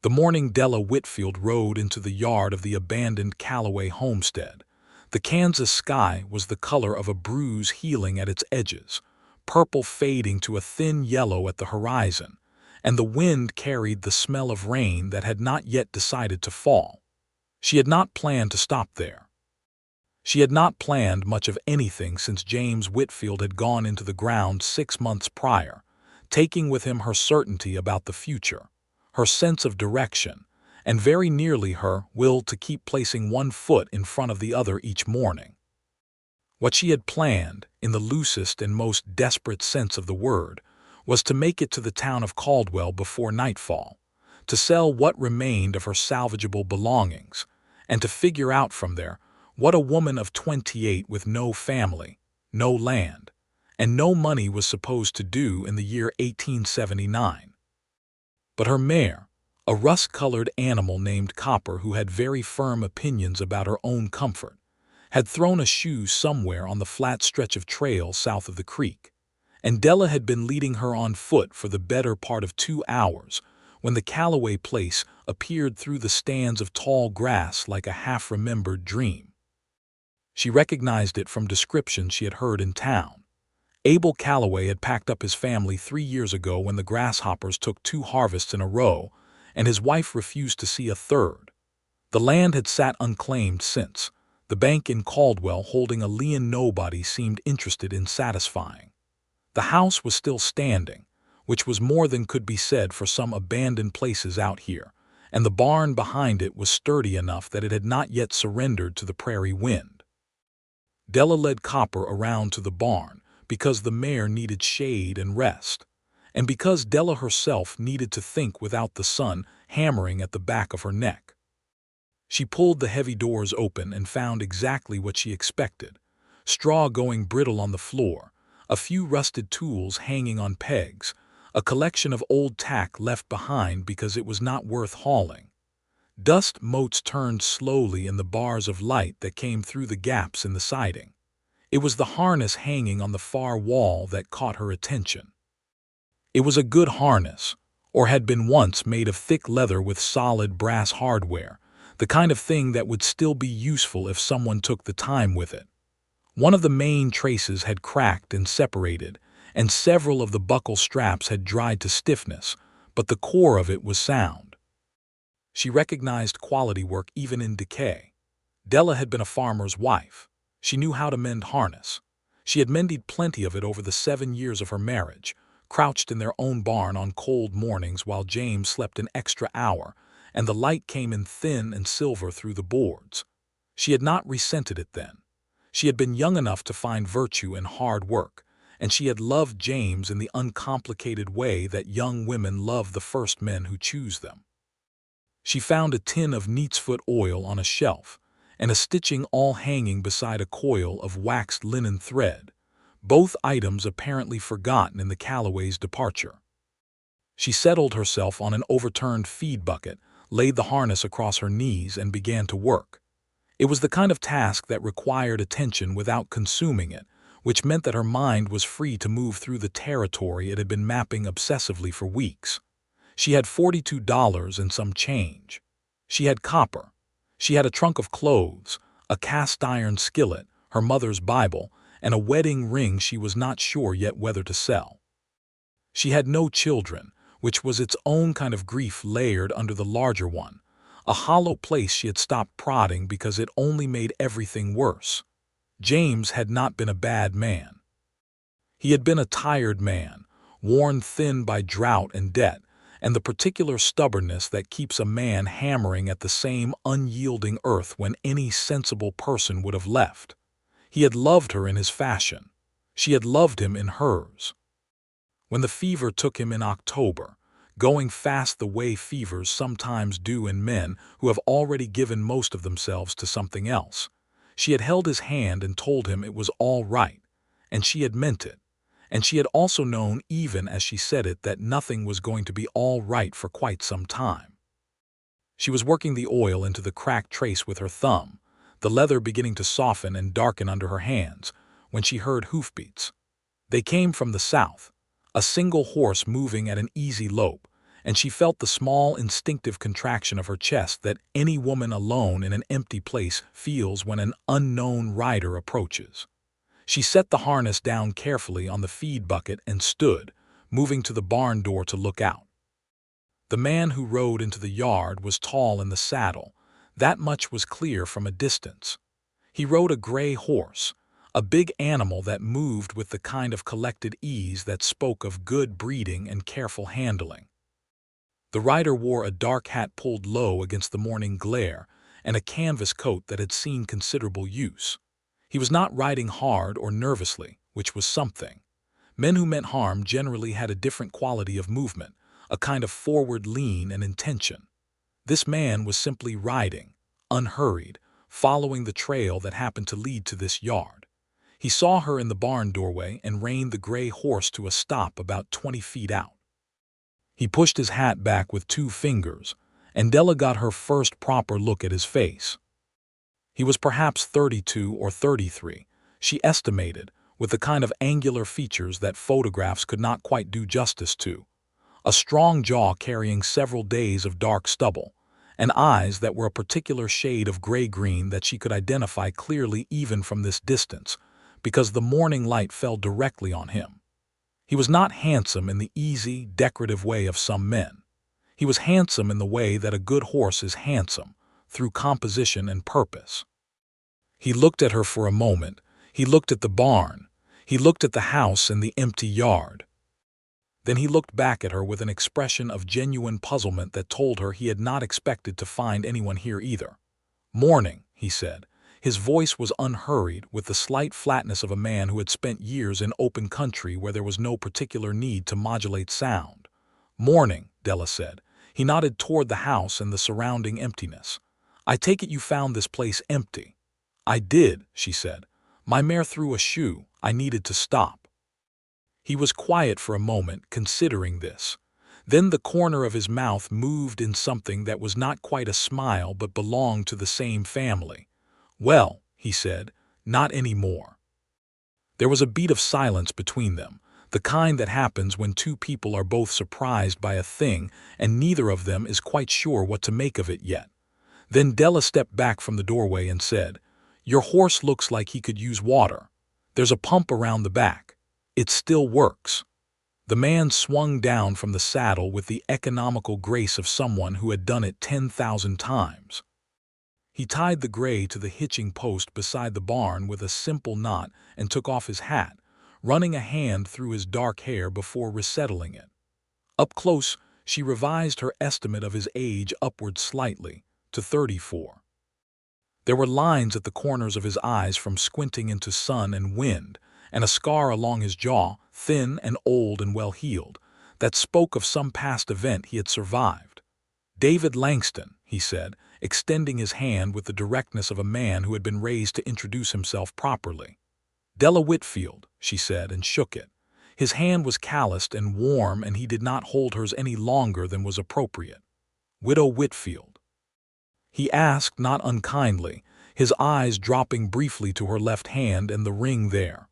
The morning Della Whitfield rode into the yard of the abandoned Callaway homestead. The Kansas sky was the color of a bruise healing at its edges, purple fading to a thin yellow at the horizon, and the wind carried the smell of rain that had not yet decided to fall. She had not planned to stop there. She had not planned much of anything since James Whitfield had gone into the ground 6 months prior, taking with him her certainty about the future, her sense of direction, and very nearly her will to keep placing one foot in front of the other each morning. What she had planned, in the loosest and most desperate sense of the word, was to make it to the town of Caldwell before nightfall, to sell what remained of her salvageable belongings, and to figure out from there what a woman of 28 with no family, no land, and no money was supposed to do in the year 1879. But her mare, a rust-colored animal named Copper who had very firm opinions about her own comfort, had thrown a shoe somewhere on the flat stretch of trail south of the creek, and Della had been leading her on foot for the better part of 2 hours when the Callaway place appeared through the stands of tall grass like a half-remembered dream. She recognized it from descriptions she had heard in town. Abel Callaway had packed up his family 3 years ago when the grasshoppers took 2 harvests in a row, and his wife refused to see a third. The land had sat unclaimed since. The bank in Caldwell holding a lien nobody seemed interested in satisfying. The house was still standing, which was more than could be said for some abandoned places out here, and the barn behind it was sturdy enough that it had not yet surrendered to the prairie wind. Della led Copper around to the barn because the mare needed shade and rest, and because Della herself needed to think without the sun hammering at the back of her neck. She pulled the heavy doors open and found exactly what she expected: straw going brittle on the floor, a few rusted tools hanging on pegs, a collection of old tack left behind because it was not worth hauling. Dust motes turned slowly in the bars of light that came through the gaps in the siding. It was the harness hanging on the far wall that caught her attention. It was a good harness, or had been once, made of thick leather with solid brass hardware, the kind of thing that would still be useful if someone took the time with it. One of the main traces had cracked and separated, and several of the buckle straps had dried to stiffness, but the core of it was sound. She recognized quality work even in decay. Della had been a farmer's wife. She knew how to mend harness. She had mended plenty of it over the 7 years of her marriage, crouched in their own barn on cold mornings while James slept an extra hour, and the light came in thin and silver through the boards. She had not resented it then. She had been young enough to find virtue in hard work, and she had loved James in the uncomplicated way that young women love the first men who choose them. She found a tin of neatsfoot oil on a shelf, and a stitching all hanging beside a coil of waxed linen thread, both items apparently forgotten in the Callaway's departure. She settled herself on an overturned feed bucket, laid the harness across her knees, and began to work. It was the kind of task that required attention without consuming it, which meant that her mind was free to move through the territory it had been mapping obsessively for weeks. She had $42 and some change. She had Copper. She had a trunk of clothes, a cast-iron skillet, her mother's Bible, and a wedding ring she was not sure yet whether to sell. She had no children, which was its own kind of grief layered under the larger one, a hollow place she had stopped prodding because it only made everything worse. James had not been a bad man. He had been a tired man, worn thin by drought and debt, and the particular stubbornness that keeps a man hammering at the same unyielding earth when any sensible person would have left. He had loved her in his fashion. She had loved him in hers. When the fever took him in October, going fast the way fevers sometimes do in men who have already given most of themselves to something else, she had held his hand and told him it was all right, and she had meant it. And she had also known, even as she said it, that nothing was going to be all right for quite some time. She was working the oil into the cracked trace with her thumb, the leather beginning to soften and darken under her hands, when she heard hoofbeats. They came from the south, a single horse moving at an easy lope, and she felt the small instinctive contraction of her chest that any woman alone in an empty place feels when an unknown rider approaches. She set the harness down carefully on the feed bucket and stood, moving to the barn door to look out. The man who rode into the yard was tall in the saddle. That much was clear from a distance. He rode a gray horse, a big animal that moved with the kind of collected ease that spoke of good breeding and careful handling. The rider wore a dark hat pulled low against the morning glare and a canvas coat that had seen considerable use. He was not riding hard or nervously, which was something. Men who meant harm generally had a different quality of movement, a kind of forward lean and intention. This man was simply riding, unhurried, following the trail that happened to lead to this yard. He saw her in the barn doorway and reined the gray horse to a stop about 20 feet out. He pushed his hat back with 2 fingers, and Della got her first proper look at his face. He was perhaps 32 or 33, she estimated, with the kind of angular features that photographs could not quite do justice to. A strong jaw carrying several days of dark stubble, and eyes that were a particular shade of gray-green that she could identify clearly even from this distance, because the morning light fell directly on him. He was not handsome in the easy, decorative way of some men. He was handsome in the way that a good horse is handsome, through composition and purpose. He looked at her for a moment. He looked at the barn. He looked at the house and the empty yard. Then he looked back at her with an expression of genuine puzzlement that told her he had not expected to find anyone here either. "Morning," he said. His voice was unhurried, with the slight flatness of a man who had spent years in open country where there was no particular need to modulate sound. "Morning," Della said. He nodded toward the house and the surrounding emptiness. "I take it you found this place empty." "I did," she said. "My mare threw a shoe. I needed to stop." He was quiet for a moment, considering this. Then the corner of his mouth moved in something that was not quite a smile but belonged to the same family. "Well," he said, "not any more." There was a beat of silence between them, the kind that happens when 2 people are both surprised by a thing and neither of them is quite sure what to make of it yet. Then Della stepped back from the doorway and said, "Your horse looks like he could use water. There's a pump around the back. It still works." The man swung down from the saddle with the economical grace of someone who had done it 10,000 times. He tied the gray to the hitching post beside the barn with a simple knot and took off his hat, running a hand through his dark hair before resettling it. Up close, she revised her estimate of his age upward slightly, to 34. There were lines at the corners of his eyes from squinting into sun and wind, and a scar along his jaw, thin and old and well-healed, that spoke of some past event he had survived. "David Langston," he said, extending his hand with the directness of a man who had been raised to introduce himself properly. "Della Whitfield," she said, and shook it. His hand was calloused and warm, and he did not hold hers any longer than was appropriate. "Widow Whitfield?" he asked, not unkindly, his eyes dropping briefly to her left hand and the ring there.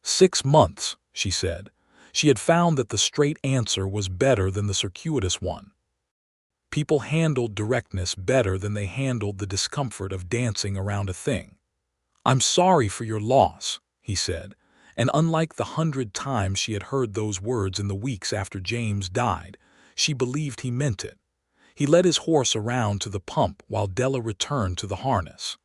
6 months, she said. She had found that the straight answer was better than the circuitous one. People handled directness better than they handled the discomfort of dancing around a thing. "I'm sorry for your loss," he said, and unlike the 100 times she had heard those words in the weeks after James died, she believed he meant it. He led his horse around to the pump while Della returned to the harness.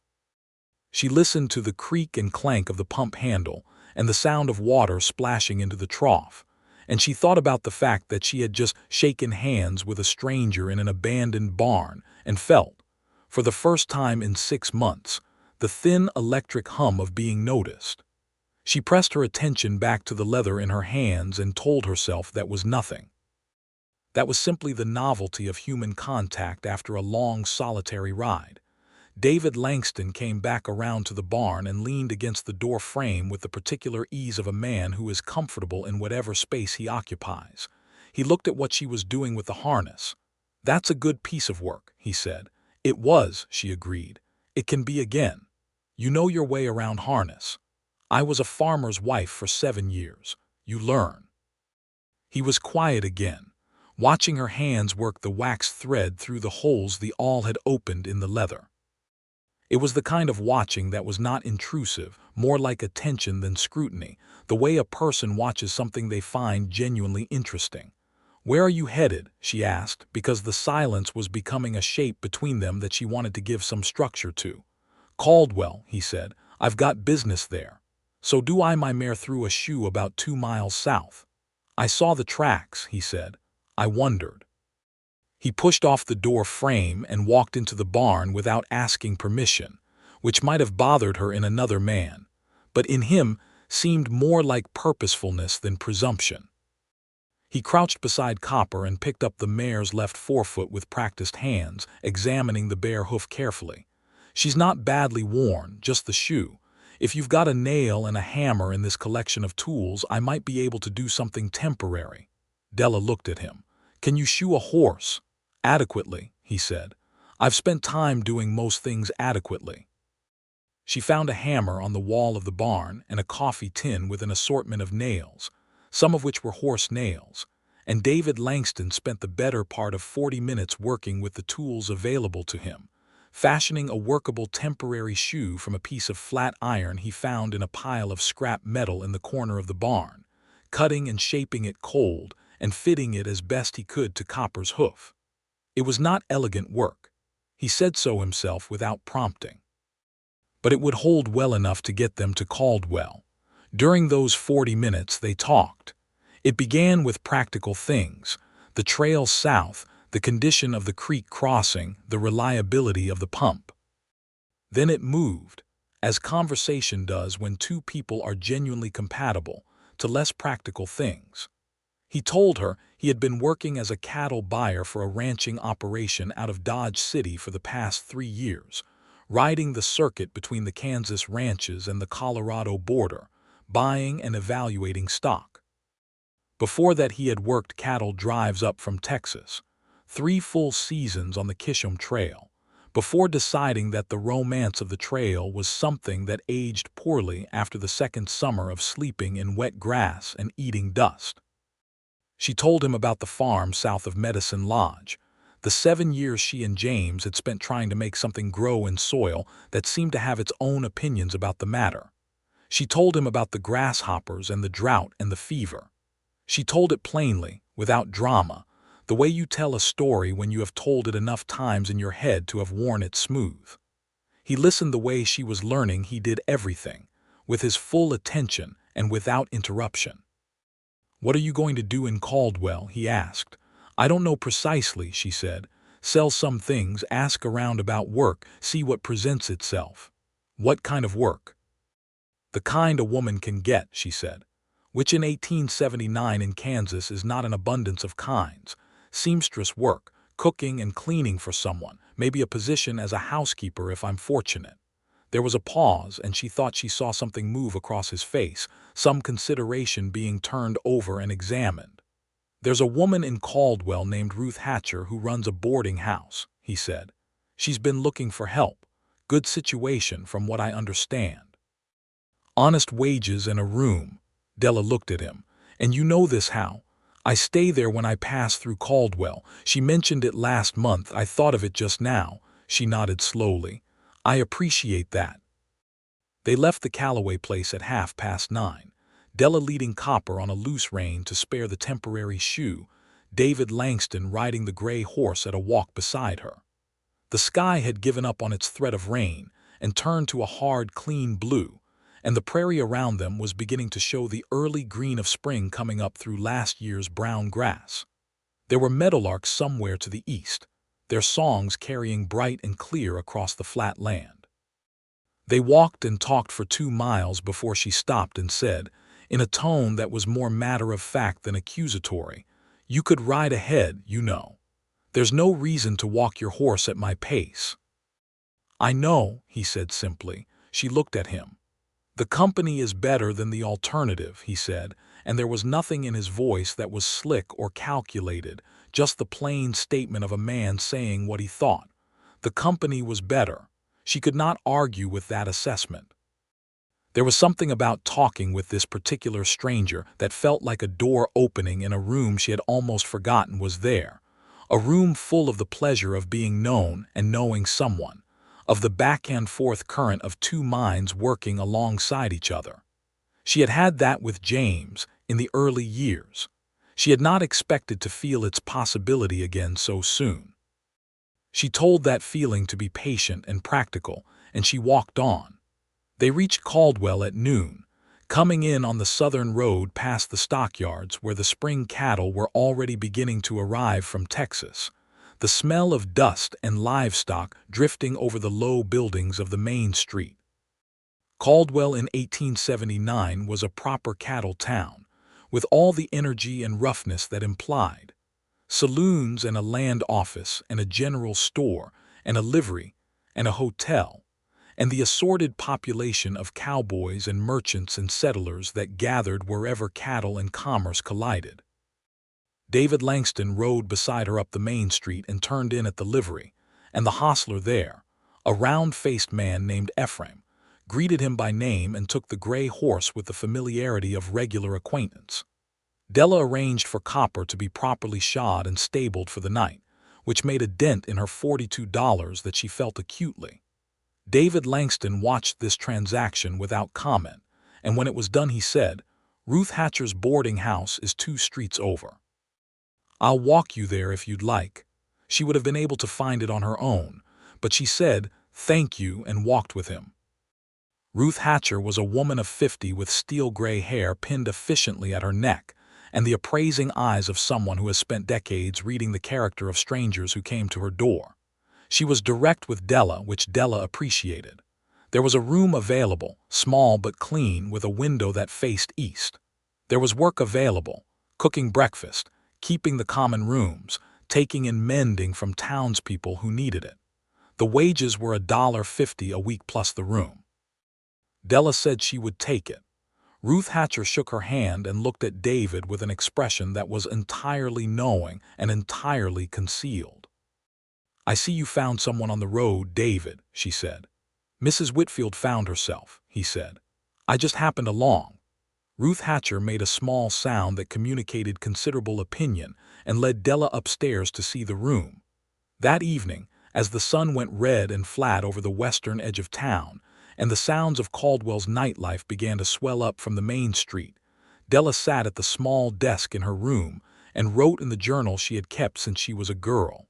She listened to the creak and clank of the pump handle and the sound of water splashing into the trough, and she thought about the fact that she had just shaken hands with a stranger in an abandoned barn and felt, for the first time in 6 months, the thin electric hum of being noticed. She pressed her attention back to the leather in her hands and told herself that was nothing. That was simply the novelty of human contact after a long solitary ride. David Langston came back around to the barn and leaned against the door frame with the particular ease of a man who is comfortable in whatever space he occupies. He looked at what she was doing with the harness. "That's a good piece of work," he said. "It was," she agreed. "It can be again. You know your way around harness. I was a farmer's wife for 7 years. You learn." He was quiet again. watching her hands work the wax thread through the holes the awl had opened in the leather. It was the kind of watching that was not intrusive, more like attention than scrutiny, the way a person watches something they find genuinely interesting. "Where are you headed?" she asked, because the silence was becoming a shape between them that she wanted to give some structure to. "Caldwell," he said. "I've got business there." "So do I. My mare threw a shoe about 2 miles south." "I saw the tracks," he said. "I wondered." He pushed off the door frame and walked into the barn without asking permission, which might have bothered her in another man, but in him seemed more like purposefulness than presumption. He crouched beside Copper and picked up the mare's left forefoot with practiced hands, examining the bare hoof carefully. "She's not badly worn, just the shoe. If you've got a nail and a hammer in this collection of tools, I might be able to do something temporary." Della looked at him. "Can you shoe a horse?" "Adequately," he said. "I've spent time doing most things adequately." She found a hammer on the wall of the barn and a coffee tin with an assortment of nails, some of which were horse nails, and David Langston spent the better part of 40 minutes working with the tools available to him, fashioning a workable temporary shoe from a piece of flat iron he found in a pile of scrap metal in the corner of the barn, cutting and shaping it cold and fitting it as best he could to Copper's hoof. It was not elegant work. He said so himself without prompting. But it would hold well enough to get them to Caldwell. During those 40 minutes they talked. It began with practical things: the trail south, the condition of the creek crossing, the reliability of the pump. Then it moved, as conversation does when two people are genuinely compatible, to less practical things. He told her he had been working as a cattle buyer for a ranching operation out of Dodge City for the past 3 years, riding the circuit between the Kansas ranches and the Colorado border, buying and evaluating stock. Before that he had worked cattle drives up from Texas, 3 full seasons on the Kishom Trail, before deciding that the romance of the trail was something that aged poorly after the second summer of sleeping in wet grass and eating dust. She told him about the farm south of Medicine Lodge, the 7 years she and James had spent trying to make something grow in soil that seemed to have its own opinions about the matter. She told him about the grasshoppers and the drought and the fever. She told it plainly, without drama, the way you tell a story when you have told it enough times in your head to have worn it smooth. He listened the way she was learning. He did everything, with his full attention and without interruption. "What are you going to do in Caldwell?" he asked. "I don't know precisely," she said. "Sell some things, ask around about work, see what presents itself." "What kind of work?" "The kind a woman can get," she said, which in 1879 in Kansas is not an abundance of kinds. "Seamstress work, cooking and cleaning for someone, maybe a position as a housekeeper if I'm fortunate." There was a pause, and she thought she saw something move across his face, some consideration being turned over and examined. "There's a woman in Caldwell named Ruth Hatcher who runs a boarding house," he said. "She's been looking for help. Good situation from what I understand. Honest wages and a room." Della looked at him. "And you know this how? I stay there when I pass through Caldwell. She mentioned it last month. I thought of it just now." She nodded slowly. "I appreciate that." They left the Callaway place at 9:30, Della leading Copper on a loose rein to spare the temporary shoe, David Langston riding the gray horse at a walk beside her. The sky had given up on its threat of rain and turned to a hard, clean blue, and the prairie around them was beginning to show the early green of spring coming up through last year's brown grass. There were meadowlarks somewhere to the east, their songs carrying bright and clear across the flat land. They walked and talked for 2 miles before she stopped and said, in a tone that was more matter-of-fact than accusatory, "You could ride ahead, you know. There's no reason to walk your horse at my pace." "I know," he said simply. She looked at him. "The company is better than the alternative," he said, and there was nothing in his voice that was slick or calculated, just the plain statement of a man saying what he thought. The company was better. She could not argue with that assessment. There was something about talking with this particular stranger that felt like a door opening in a room she had almost forgotten was there. A room full of the pleasure of being known and knowing someone, of the back and forth current of two minds working alongside each other. She had had that with James in the early years. She had not expected to feel its possibility again so soon. She told that feeling to be patient and practical, and she walked on. They reached Caldwell at noon, coming in on the southern road past the stockyards where the spring cattle were already beginning to arrive from Texas, the smell of dust and livestock drifting over the low buildings of the main street. Caldwell in 1879 was a proper cattle town, with all the energy and roughness that implied. Saloons and a land office and a general store and a livery and a hotel, and the assorted population of cowboys and merchants and settlers that gathered wherever cattle and commerce collided. David Langston rode beside her up the main street and turned in at the livery, and the hostler there, a round-faced man named Ephraim, greeted him by name and took the gray horse with the familiarity of regular acquaintance. Della arranged for Copper to be properly shod and stabled for the night, which made a dent in her $42 that she felt acutely. David Langston watched this transaction without comment, and when it was done he said, "Ruth Hatcher's boarding house is 2 streets over. I'll walk you there if you'd like." She would have been able to find it on her own, but she said, "Thank you," and walked with him. Ruth Hatcher was a woman of 50 with steel-gray hair pinned efficiently at her neck, and the appraising eyes of someone who has spent decades reading the character of strangers who came to her door. She was direct with Della, which Della appreciated. There was a room available, small but clean, with a window that faced east. There was work available, cooking breakfast, keeping the common rooms, taking in mending from townspeople who needed it. The wages were $1.50 a week plus the room. Della said she would take it. Ruth Hatcher shook her hand and looked at David with an expression that was entirely knowing and entirely concealed. "I see you found someone on the road, David," she said. "Mrs. Whitfield found herself," he said. "I just happened along." Ruth Hatcher made a small sound that communicated considerable opinion and led Della upstairs to see the room. That evening, as the sun went red and flat over the western edge of town, and the sounds of Caldwell's nightlife began to swell up from the main street, Della sat at the small desk in her room and wrote in the journal she had kept since she was a girl.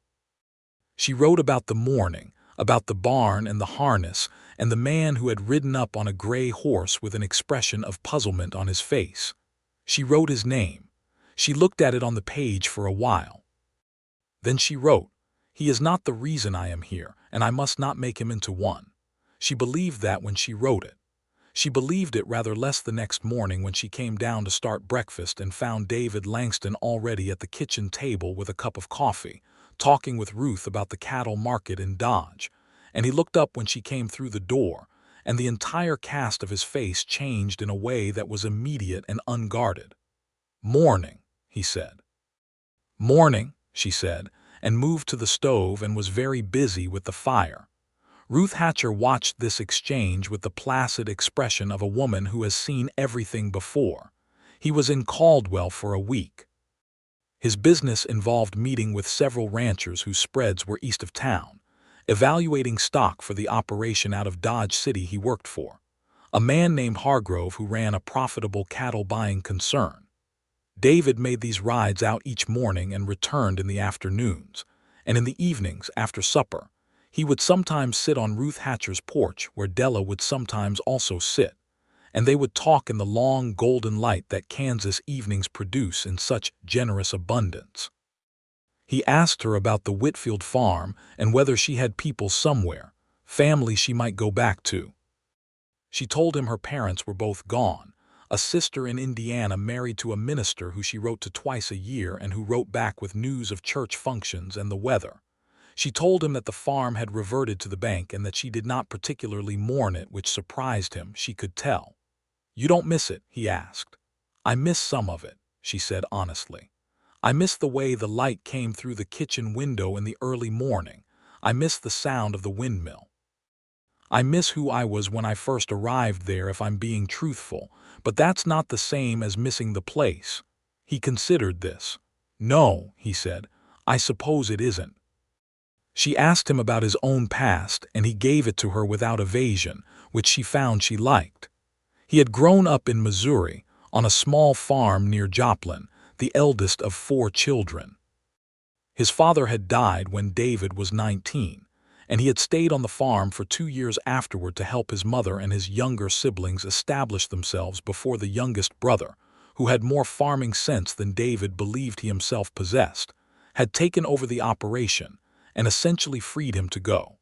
She wrote about the morning, about the barn and the harness, and the man who had ridden up on a gray horse with an expression of puzzlement on his face. She wrote his name. She looked at it on the page for a while. Then she wrote, "He is not the reason I am here, and I must not make him into one." She believed that when she wrote it. She believed it rather less the next morning when she came down to start breakfast and found David Langston already at the kitchen table with a cup of coffee, talking with Ruth about the cattle market in Dodge, and he looked up when she came through the door, and the entire cast of his face changed in a way that was immediate and unguarded. "Morning," he said. "Morning," she said, and moved to the stove and was very busy with the fire. Ruth Hatcher watched this exchange with the placid expression of a woman who has seen everything before. He was in Caldwell for a week. His business involved meeting with several ranchers whose spreads were east of town, evaluating stock for the operation out of Dodge City he worked for, a man named Hargrove who ran a profitable cattle-buying concern. David made these rides out each morning and returned in the afternoons, and in the evenings, after supper, he would sometimes sit on Ruth Hatcher's porch where Della would sometimes also sit, and they would talk in the long golden light that Kansas evenings produce in such generous abundance. He asked her about the Whitfield farm and whether she had people somewhere, family she might go back to. She told him her parents were both gone, a sister in Indiana married to a minister who she wrote to twice a year and who wrote back with news of church functions and the weather. She told him that the farm had reverted to the bank and that she did not particularly mourn it, which surprised him, she could tell. "You don't miss it?" he asked. "I miss some of it," she said honestly. "I miss the way the light came through the kitchen window in the early morning. I miss the sound of the windmill. I miss who I was when I first arrived there if I'm being truthful, but that's not the same as missing the place." He considered this. "No," he said, "I suppose it isn't." She asked him about his own past, and he gave it to her without evasion, which she found she liked. He had grown up in Missouri, on a small farm near Joplin, the eldest of 4 children. His father had died when David was 19, and he had stayed on the farm for 2 years afterward to help his mother and his younger siblings establish themselves before the youngest brother, who had more farming sense than David believed he himself possessed, had taken over the operation and essentially freed him to go.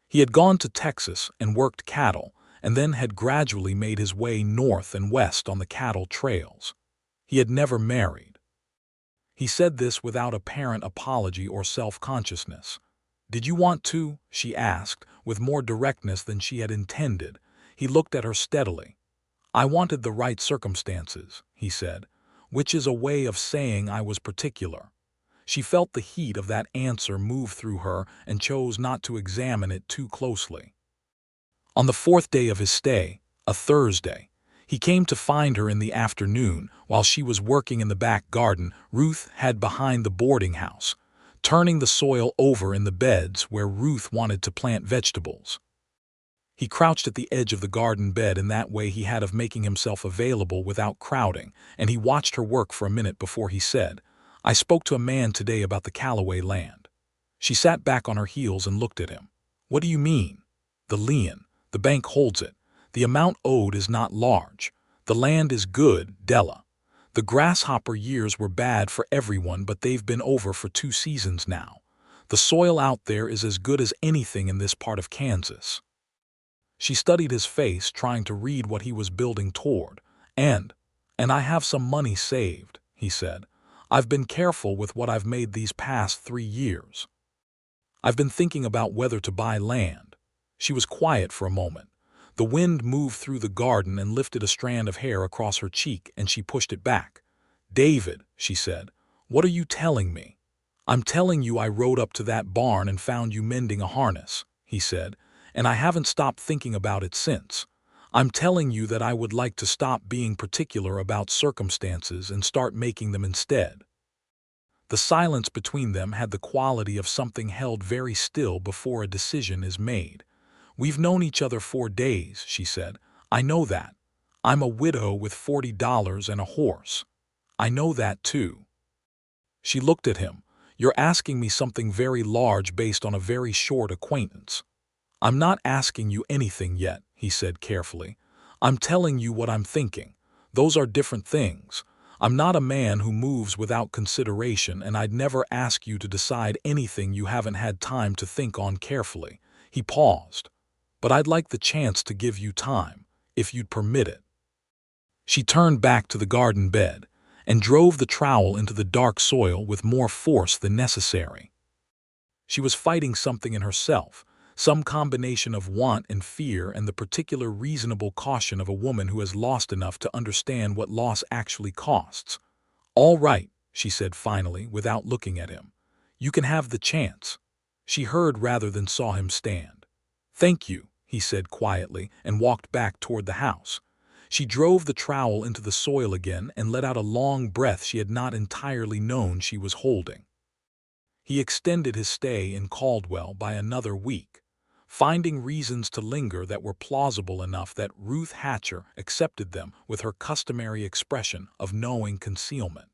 He had gone to Texas and worked cattle, and then had gradually made his way north and west on the cattle trails. He had never married. He said this without apparent apology or self-consciousness. "Did you want to?" she asked, with more directness than she had intended. He looked at her steadily. "I wanted the right circumstances," he said, "which is a way of saying I was particular." She felt the heat of that answer move through her and chose not to examine it too closely. On the 4th day of his stay, a Thursday, he came to find her in the afternoon while she was working in the back garden Ruth had behind the boarding house, turning the soil over in the beds where Ruth wanted to plant vegetables. He crouched at the edge of the garden bed in that way he had of making himself available without crowding, and he watched her work for a minute before he said, "I spoke to a man today about the Callaway land." She sat back on her heels and looked at him. "What do you mean?" "The lien. The bank holds it. The amount owed is not large. The land is good, Della. The grasshopper years were bad for everyone, but they've been over for 2 seasons now. The soil out there is as good as anything in this part of Kansas." She studied his face, trying to read what he was building toward. And I have some money saved," he said. "I've been careful with what I've made these past 3 years. I've been thinking about whether to buy land." She was quiet for a moment. The wind moved through the garden and lifted a strand of hair across her cheek, and she pushed it back. "David," she said, "what are you telling me?" "I'm telling you I rode up to that barn and found you mending a harness," he said, "and I haven't stopped thinking about it since. I'm telling you that I would like to stop being particular about circumstances and start making them instead." The silence between them had the quality of something held very still before a decision is made. "We've known each other 4 days," she said. "I know that. I'm a widow with $40 and a horse. I know that too." She looked at him. "You're asking me something very large based on a very short acquaintance." "I'm not asking you anything yet," he said carefully. "I'm telling you what I'm thinking. Those are different things. I'm not a man who moves without consideration, and I'd never ask you to decide anything you haven't had time to think on carefully." He paused. "But I'd like the chance to give you time, if you'd permit it." She turned back to the garden bed and drove the trowel into the dark soil with more force than necessary. She was fighting something in herself, some combination of want and fear and the particular reasonable caution of a woman who has lost enough to understand what loss actually costs. "All right," she said finally, without looking at him. "You can have the chance." She heard rather than saw him stand. "Thank you," he said quietly, and walked back toward the house. She drove the trowel into the soil again and let out a long breath she had not entirely known she was holding. He extended his stay in Caldwell by another week, finding reasons to linger that were plausible enough that Ruth Hatcher accepted them with her customary expression of knowing concealment.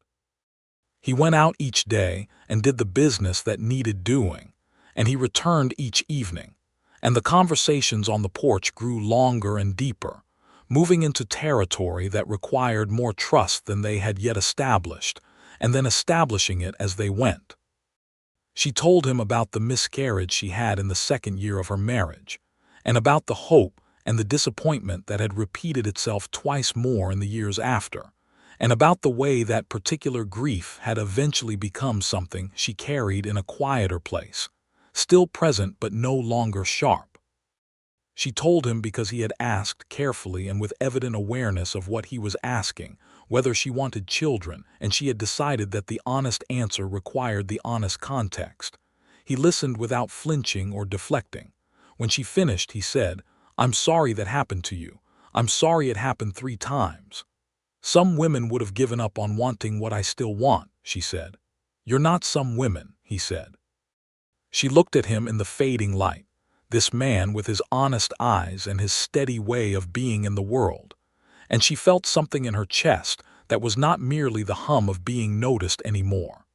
He went out each day and did the business that needed doing, and he returned each evening, and the conversations on the porch grew longer and deeper, moving into territory that required more trust than they had yet established, and then establishing it as they went. She told him about the miscarriage she had in the 2nd year of her marriage, and about the hope and the disappointment that had repeated itself twice more in the years after, and about the way that particular grief had eventually become something she carried in a quieter place, still present but no longer sharp. She told him because he had asked carefully and with evident awareness of what he was asking, whether she wanted children, and she had decided that the honest answer required the honest context. He listened without flinching or deflecting. When she finished, he said, I'm sorry that happened to you. I'm sorry it happened 3 times. Some women would have given up on wanting what I still want, she said. You're not some women, he said. She looked at him in the fading light, this man with his honest eyes and his steady way of being in the world, and she felt something in her chest that was not merely the hum of being noticed anymore.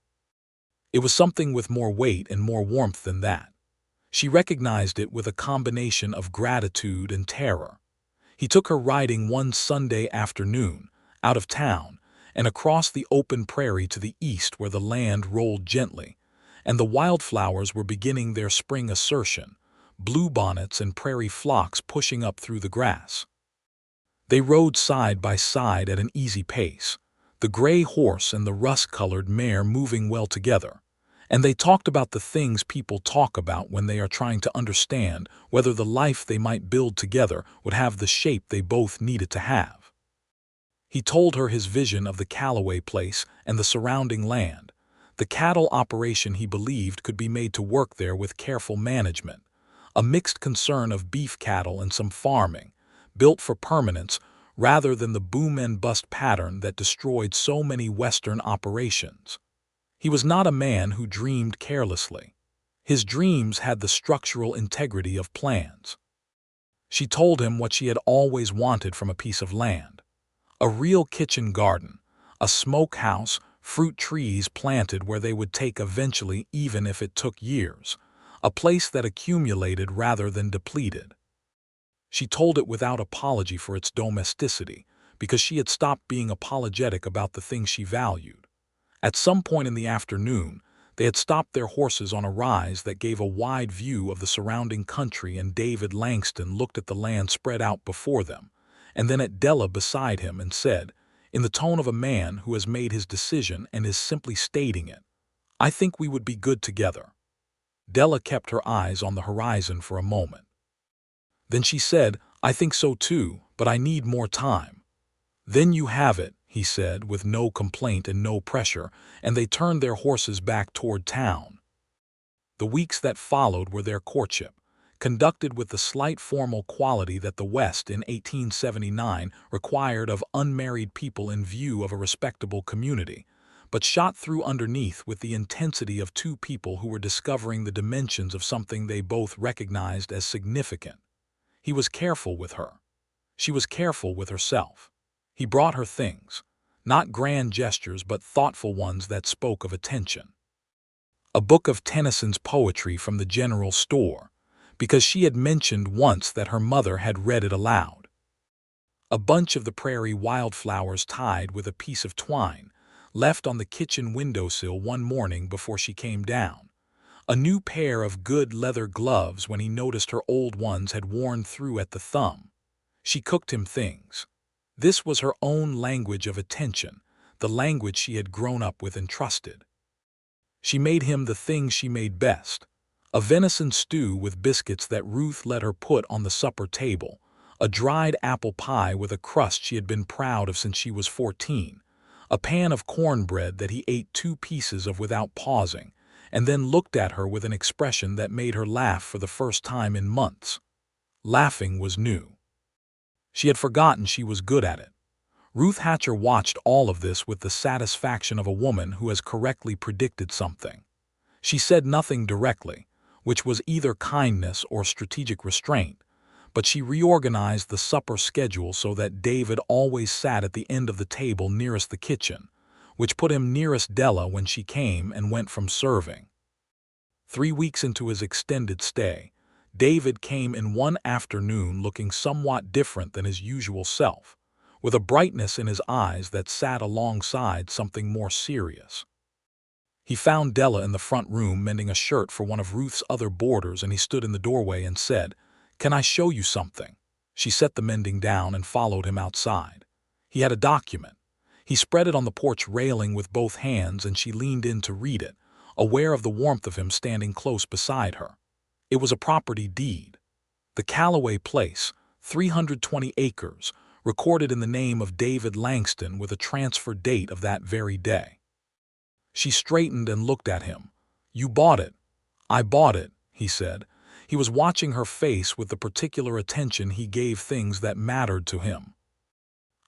It was something with more weight and more warmth than that. She recognized it with a combination of gratitude and terror. He took her riding one Sunday afternoon, out of town, and across the open prairie to the east where the land rolled gently, and the wildflowers were beginning their spring assertion, bluebonnets and prairie phlox pushing up through the grass. They rode side by side at an easy pace, the gray horse and the rust-colored mare moving well together, and they talked about the things people talk about when they are trying to understand whether the life they might build together would have the shape they both needed to have. He told her his vision of the Callaway place and the surrounding land, the cattle operation he believed could be made to work there with careful management, a mixed concern of beef cattle and some farming, built for permanence rather than the boom-and-bust pattern that destroyed so many Western operations. He was not a man who dreamed carelessly. His dreams had the structural integrity of plans. She told him what she had always wanted from a piece of land. A real kitchen garden, a smokehouse, fruit trees planted where they would take eventually even if it took years, a place that accumulated rather than depleted. She told it without apology for its domesticity, because she had stopped being apologetic about the things she valued. At some point in the afternoon, they had stopped their horses on a rise that gave a wide view of the surrounding country, and David Langston looked at the land spread out before them, and then at Della beside him, and said, in the tone of a man who has made his decision and is simply stating it, "I think we would be good together." Della kept her eyes on the horizon for a moment. Then she said, "I think so too, but I need more time." "Then you have it," he said, with no complaint and no pressure, and they turned their horses back toward town. The weeks that followed were their courtship, conducted with the slight formal quality that the West in 1879 required of unmarried people in view of a respectable community, but shot through underneath with the intensity of two people who were discovering the dimensions of something they both recognized as significant. He was careful with her. She was careful with herself. He brought her things, not grand gestures but thoughtful ones that spoke of attention. A book of Tennyson's poetry from the general store, because she had mentioned once that her mother had read it aloud. A bunch of the prairie wildflowers tied with a piece of twine, left on the kitchen windowsill one morning before she came down. A new pair of good leather gloves when he noticed her old ones had worn through at the thumb. She cooked him things. This was her own language of attention, the language she had grown up with and trusted. She made him the things she made best, a venison stew with biscuits that Ruth let her put on the supper table, a dried apple pie with a crust she had been proud of since she was 14, a pan of cornbread that he ate 2 pieces of without pausing, and then looked at her with an expression that made her laugh for the first time in months. Laughing was new. She had forgotten she was good at it. Ruth Hatcher watched all of this with the satisfaction of a woman who has correctly predicted something. She said nothing directly, which was either kindness or strategic restraint, but she reorganized the supper schedule so that David always sat at the end of the table nearest the kitchen, which put him nearest Della when she came and went from serving. 3 weeks into his extended stay, David came in one afternoon looking somewhat different than his usual self, with a brightness in his eyes that sat alongside something more serious. He found Della in the front room mending a shirt for one of Ruth's other boarders, and he stood in the doorway and said, "Can I show you something?" She set the mending down and followed him outside. He had a document. He spread it on the porch railing with both hands, and she leaned in to read it, aware of the warmth of him standing close beside her. It was a property deed. The Callaway place, 320 acres, recorded in the name of David Langston with a transfer date of that very day. She straightened and looked at him. "You bought it." "I bought it," he said. He was watching her face with the particular attention he gave things that mattered to him.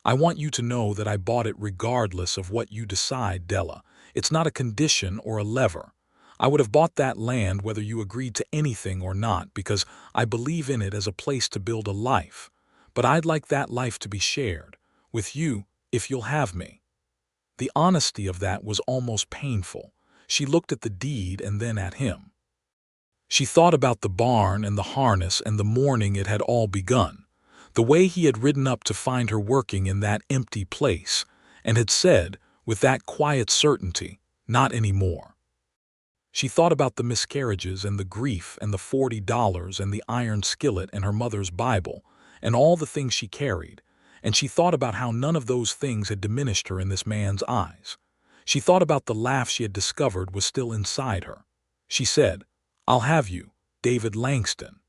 "I want you to know that I bought it regardless of what you decide, Della. It's not a condition or a lever. I would have bought that land whether you agreed to anything or not, because I believe in it as a place to build a life. But I'd like that life to be shared with you, if you'll have me." The honesty of that was almost painful. She looked at the deed and then at him. She thought about the barn and the harness and the morning it had all begun, the way he had ridden up to find her working in that empty place, and had said, with that quiet certainty, "Not anymore." She thought about the miscarriages and the grief and the $40 and the iron skillet and her mother's Bible and all the things she carried, and she thought about how none of those things had diminished her in this man's eyes. She thought about the laugh she had discovered was still inside her. She said, "I'll have you, David Langston."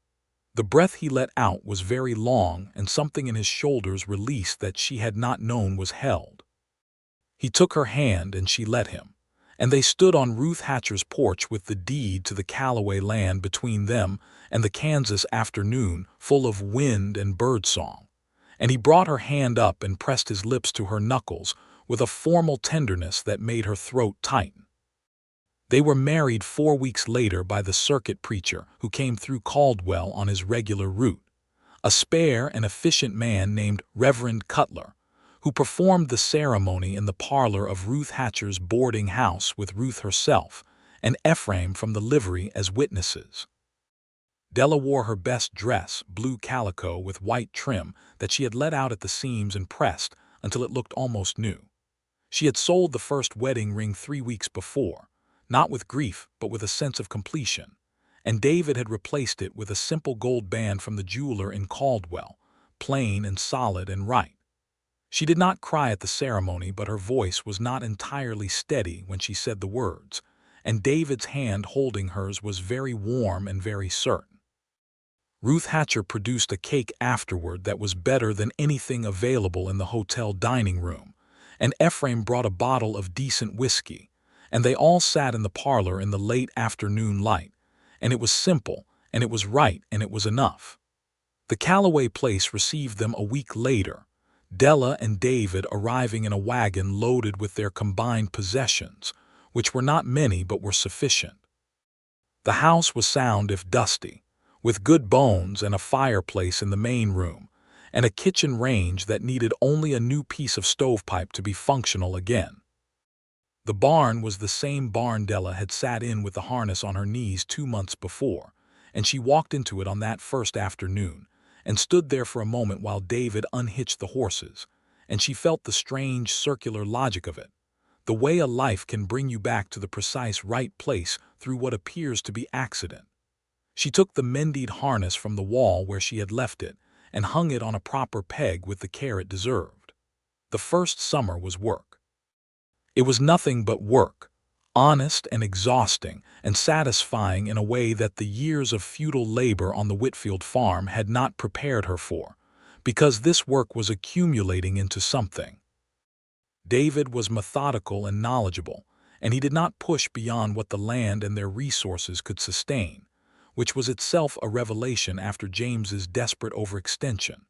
The breath he let out was very long, and something in his shoulders released that she had not known was held. He took her hand and she let him, and they stood on Ruth Hatcher's porch with the deed to the Callaway land between them and the Kansas afternoon full of wind and birdsong. And he brought her hand up and pressed his lips to her knuckles with a formal tenderness that made her throat tighten. They were married 4 weeks later by the circuit preacher who came through Caldwell on his regular route, a spare and efficient man named Reverend Cutler, who performed the ceremony in the parlor of Ruth Hatcher's boarding house with Ruth herself and Ephraim from the livery as witnesses. Della wore her best dress, blue calico with white trim that she had let out at the seams and pressed until it looked almost new. She had sold the first wedding ring 3 weeks before, not with grief but with a sense of completion, and David had replaced it with a simple gold band from the jeweler in Caldwell, plain and solid and right. She did not cry at the ceremony, but her voice was not entirely steady when she said the words, and David's hand holding hers was very warm and very certain. Ruth Hatcher produced a cake afterward that was better than anything available in the hotel dining room, and Ephraim brought a bottle of decent whiskey, and they all sat in the parlor in the late afternoon light, and it was simple, and it was right, and it was enough. The Callaway place received them a week later, Della and David arriving in a wagon loaded with their combined possessions, which were not many but were sufficient. The house was sound if dusty, with good bones and a fireplace in the main room, and a kitchen range that needed only a new piece of stovepipe to be functional again. The barn was the same barn Della had sat in with the harness on her knees 2 months before, and she walked into it on that first afternoon, and stood there for a moment while David unhitched the horses, and she felt the strange circular logic of it, the way a life can bring you back to the precise right place through what appears to be accident. She took the mended harness from the wall where she had left it and hung it on a proper peg with the care it deserved. The first summer was work. It was nothing but work, honest and exhausting and satisfying in a way that the years of futile labor on the Whitfield farm had not prepared her for, because this work was accumulating into something. David was methodical and knowledgeable, and he did not push beyond what the land and their resources could sustain, which was itself a revelation after James's desperate overextension.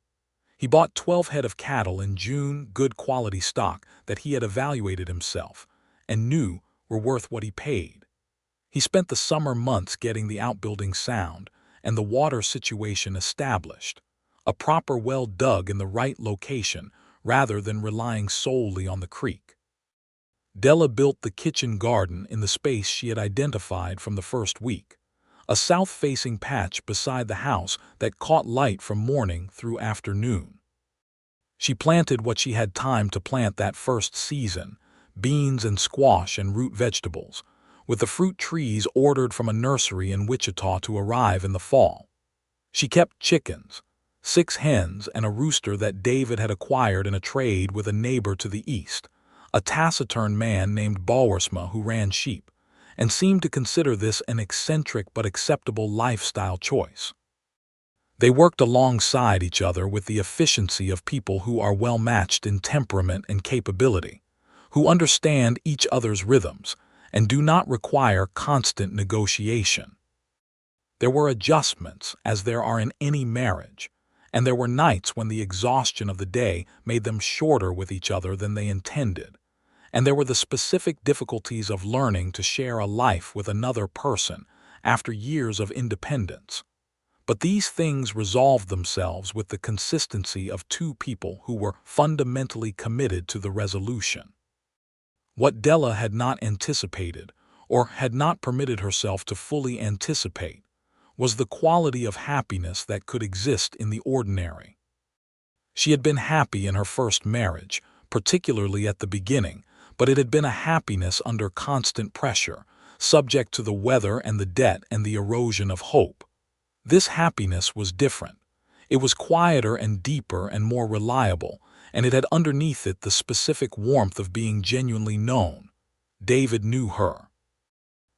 He bought 12 head of cattle in June, good quality stock that he had evaluated himself and knew were worth what he paid. He spent the summer months getting the outbuilding sound and the water situation established, a proper well dug in the right location rather than relying solely on the creek. Della built the kitchen garden in the space she had identified from the first week, a south-facing patch beside the house that caught light from morning through afternoon. She planted what she had time to plant that first season, beans and squash and root vegetables, with the fruit trees ordered from a nursery in Wichita to arrive in the fall. She kept chickens, 6 hens and a rooster that David had acquired in a trade with a neighbor to the east, a taciturn man named Bowersma who ran sheep, and seemed to consider this an eccentric but acceptable lifestyle choice. They worked alongside each other with the efficiency of people who are well matched in temperament and capability, who understand each other's rhythms and do not require constant negotiation. There were adjustments, as there are in any marriage, and there were nights when the exhaustion of the day made them shorter with each other than they intended, and there were the specific difficulties of learning to share a life with another person after years of independence. But these things resolved themselves with the consistency of two people who were fundamentally committed to the resolution. What Della had not anticipated, or had not permitted herself to fully anticipate, was the quality of happiness that could exist in the ordinary. She had been happy in her first marriage, particularly at the beginning, but it had been a happiness under constant pressure, subject to the weather and the debt and the erosion of hope. This happiness was different. It was quieter and deeper and more reliable, and it had underneath it the specific warmth of being genuinely known. David knew her.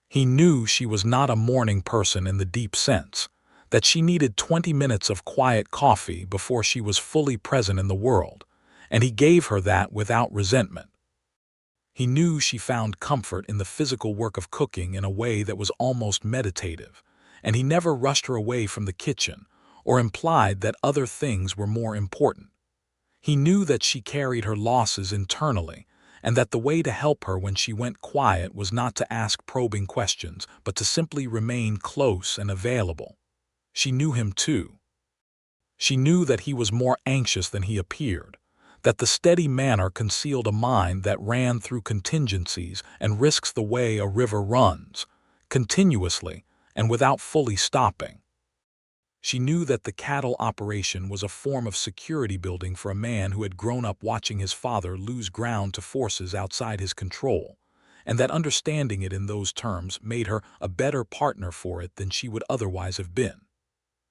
He knew she was not a morning person in the deep sense, that she needed 20 minutes of quiet coffee before she was fully present in the world, and he gave her that without resentment. He knew she found comfort in the physical work of cooking in a way that was almost meditative, and he never rushed her away from the kitchen or implied that other things were more important. He knew that she carried her losses internally, and that the way to help her when she went quiet was not to ask probing questions, but to simply remain close and available. She knew him too. She knew that he was more anxious than he appeared, that the steady manner concealed a mind that ran through contingencies and risks the way a river runs, continuously and without fully stopping. She knew that the cattle operation was a form of security building for a man who had grown up watching his father lose ground to forces outside his control, and that understanding it in those terms made her a better partner for it than she would otherwise have been.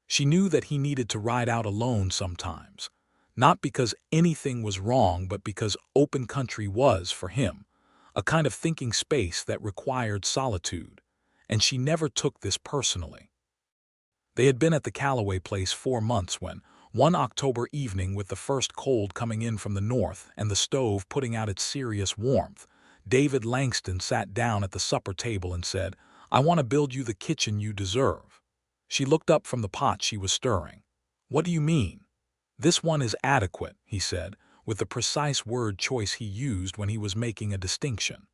She knew that he needed to ride out alone sometimes, not because anything was wrong, but because open country was, for him, a kind of thinking space that required solitude, and she never took this personally. They had been at the Calloway place 4 months when, one October evening with the first cold coming in from the north and the stove putting out its serious warmth, David Langston sat down at the supper table and said, "I want to build you the kitchen you deserve." She looked up from the pot she was stirring. "What do you mean?" "This one is adequate," he said, with the precise word choice he used when he was making a distinction.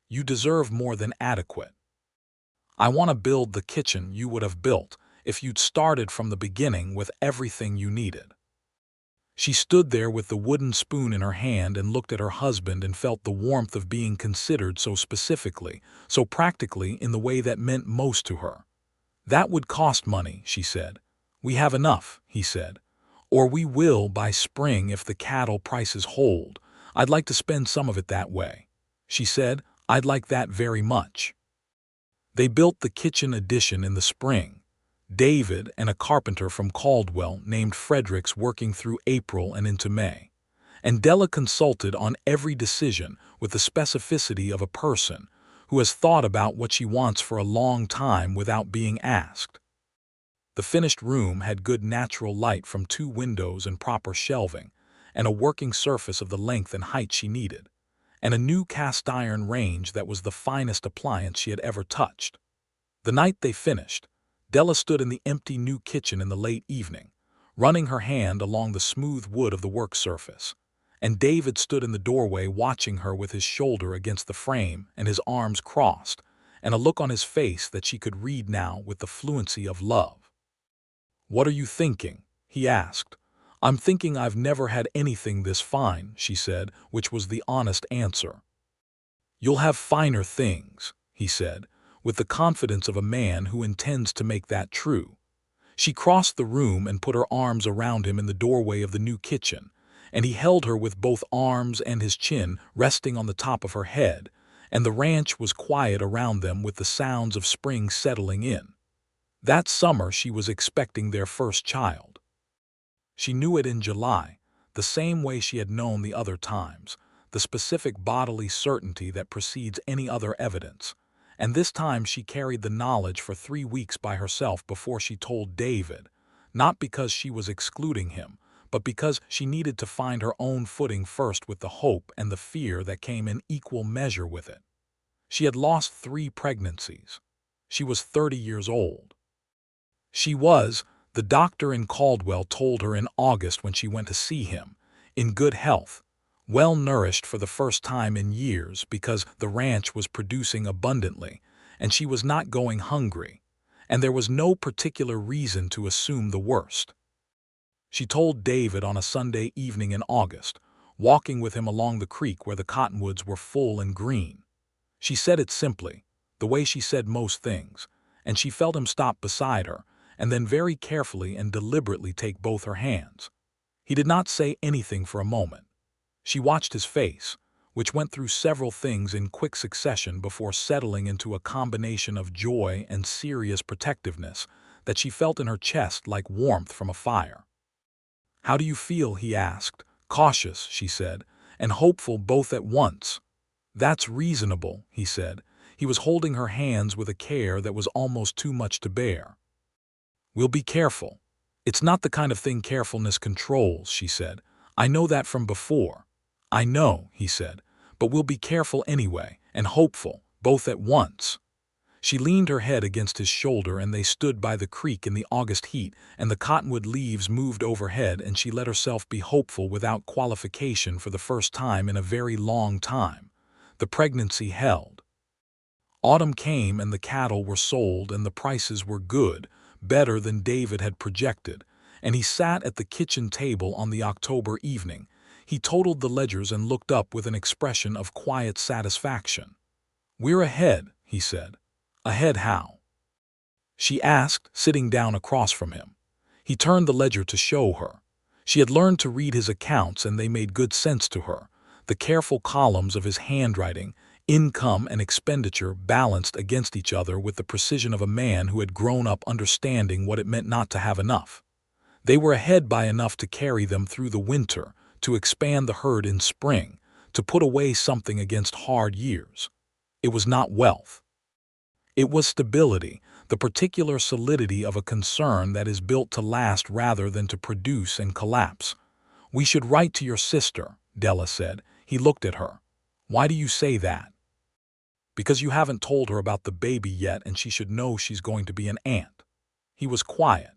"You deserve more than adequate. I want to build the kitchen you would have built if you'd started from the beginning with everything you needed." She stood there with the wooden spoon in her hand and looked at her husband and felt the warmth of being considered so specifically, so practically in the way that meant most to her. "That would cost money," she said. "We have enough," he said. "Or we will by spring if the cattle prices hold. I'd like to spend some of it that way." She said, "I'd like that very much." They built the kitchen addition in the spring, David and a carpenter from Caldwell named Fredericks working through April and into May, and Della consulted on every decision with the specificity of a person who has thought about what she wants for a long time without being asked. The finished room had good natural light from 2 windows and proper shelving, and a working surface of the length and height she needed, and a new cast-iron range that was the finest appliance she had ever touched. The night they finished, Della stood in the empty new kitchen in the late evening, running her hand along the smooth wood of the work surface, and David stood in the doorway watching her with his shoulder against the frame and his arms crossed, and a look on his face that she could read now with the fluency of love. "What are you thinking?" he asked. "I'm thinking I've never had anything this fine," she said, which was the honest answer. "You'll have finer things," he said, with the confidence of a man who intends to make that true. She crossed the room and put her arms around him in the doorway of the new kitchen, and he held her with both arms and his chin resting on the top of her head, and the ranch was quiet around them with the sounds of spring settling in. That summer she was expecting their first child. She knew it in July, the same way she had known the other times, the specific bodily certainty that precedes any other evidence. And this time she carried the knowledge for 3 weeks by herself before she told David, not because she was excluding him, but because she needed to find her own footing first with the hope and the fear that came in equal measure with it. She had lost 3 pregnancies. She was 30 years old. She was, the doctor in Caldwell told her in August when she went to see him, in good health, well nourished for the first time in years because the ranch was producing abundantly, and she was not going hungry, and there was no particular reason to assume the worst. She told David on a Sunday evening in August, walking with him along the creek where the cottonwoods were full and green. She said it simply, the way she said most things, and she felt him stop beside her, and then very carefully and deliberately take both her hands. He did not say anything for a moment. She watched his face, which went through several things in quick succession before settling into a combination of joy and serious protectiveness that she felt in her chest like warmth from a fire. "How do you feel?" he asked, cautious, she said, and hopeful both at once. "That's reasonable," he said. He was holding her hands with a care that was almost too much to bear. "We'll be careful. It's not the kind of thing carefulness controls," she said. "I know that from before." "I know," he said, "but we'll be careful anyway, and hopeful, both at once." She leaned her head against his shoulder and they stood by the creek in the August heat, and the cottonwood leaves moved overhead, and she let herself be hopeful without qualification for the first time in a very long time. The pregnancy held. Autumn came and the cattle were sold and the prices were good, better than David had projected, and he sat at the kitchen table on the October evening. He totaled the ledgers and looked up with an expression of quiet satisfaction. "We're ahead," he said. "Ahead how?" she asked, sitting down across from him. He turned the ledger to show her. She had learned to read his accounts and they made good sense to her. The careful columns of his handwriting, income and expenditure balanced against each other with the precision of a man who had grown up understanding what it meant not to have enough. They were ahead by enough to carry them through the winter, to expand the herd in spring, to put away something against hard years. It was not wealth. It was stability, the particular solidity of a concern that is built to last rather than to produce and collapse. "We should write to your sister," Della said. He looked at her. "Why do you say that?" "Because you haven't told her about the baby yet and she should know she's going to be an aunt." He was quiet.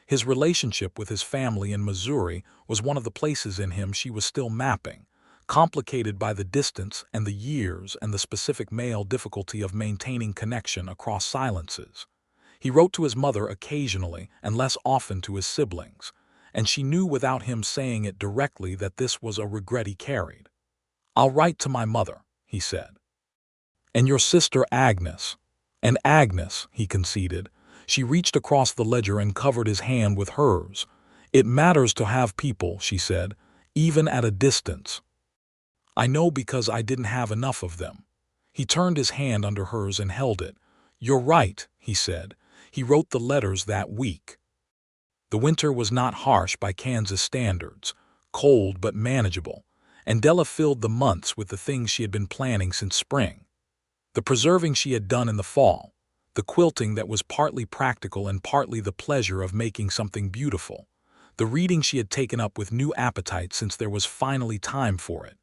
His relationship with his family in Missouri was one of the places in him she was still mapping, complicated by the distance and the years and the specific male difficulty of maintaining connection across silences. He wrote to his mother occasionally and less often to his siblings, and she knew without him saying it directly that this was a regret he carried. "I'll write to my mother," he said. "And your sister Agnes." "And Agnes," he conceded. She reached across the ledger and covered his hand with hers. "It matters to have people," she said, "even at a distance." "I know because I didn't have enough of them." He turned his hand under hers and held it. "You're right," he said. He wrote the letters that week. The winter was not harsh by Kansas standards, cold but manageable, and Della filled the months with the things she had been planning since spring. The preserving she had done in the fall, the quilting that was partly practical and partly the pleasure of making something beautiful, the reading she had taken up with new appetite since there was finally time for it,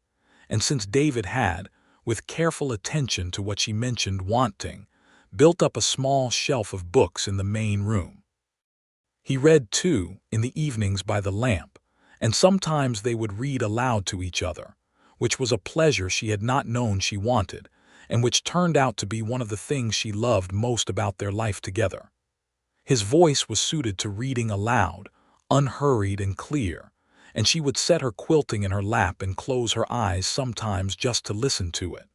and since David had, with careful attention to what she mentioned wanting, built up a small shelf of books in the main room. He read, too, in the evenings by the lamp, and sometimes they would read aloud to each other, which was a pleasure she had not known she wanted, and which turned out to be one of the things she loved most about their life together. His voice was suited to reading aloud, unhurried and clear, and she would set her quilting in her lap and close her eyes sometimes just to listen to it.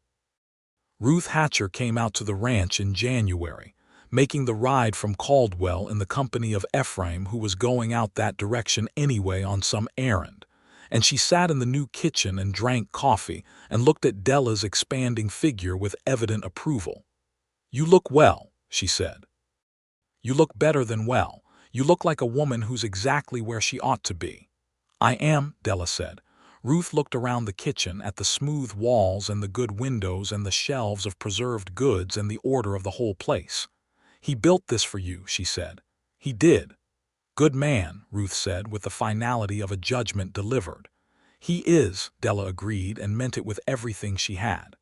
Ruth Hatcher came out to the ranch in January, making the ride from Caldwell in the company of Ephraim, who was going out that direction anyway on some errand, and she sat in the new kitchen and drank coffee and looked at Della's expanding figure with evident approval. "You look well," she said. "You look better than well. You look like a woman who's exactly where she ought to be." "I am," Della said. Ruth looked around the kitchen at the smooth walls and the good windows and the shelves of preserved goods and the order of the whole place. "He built this for you," she said. "He did." "Good man," Ruth said with the finality of a judgment delivered. "He is," Della agreed and meant it with everything she had.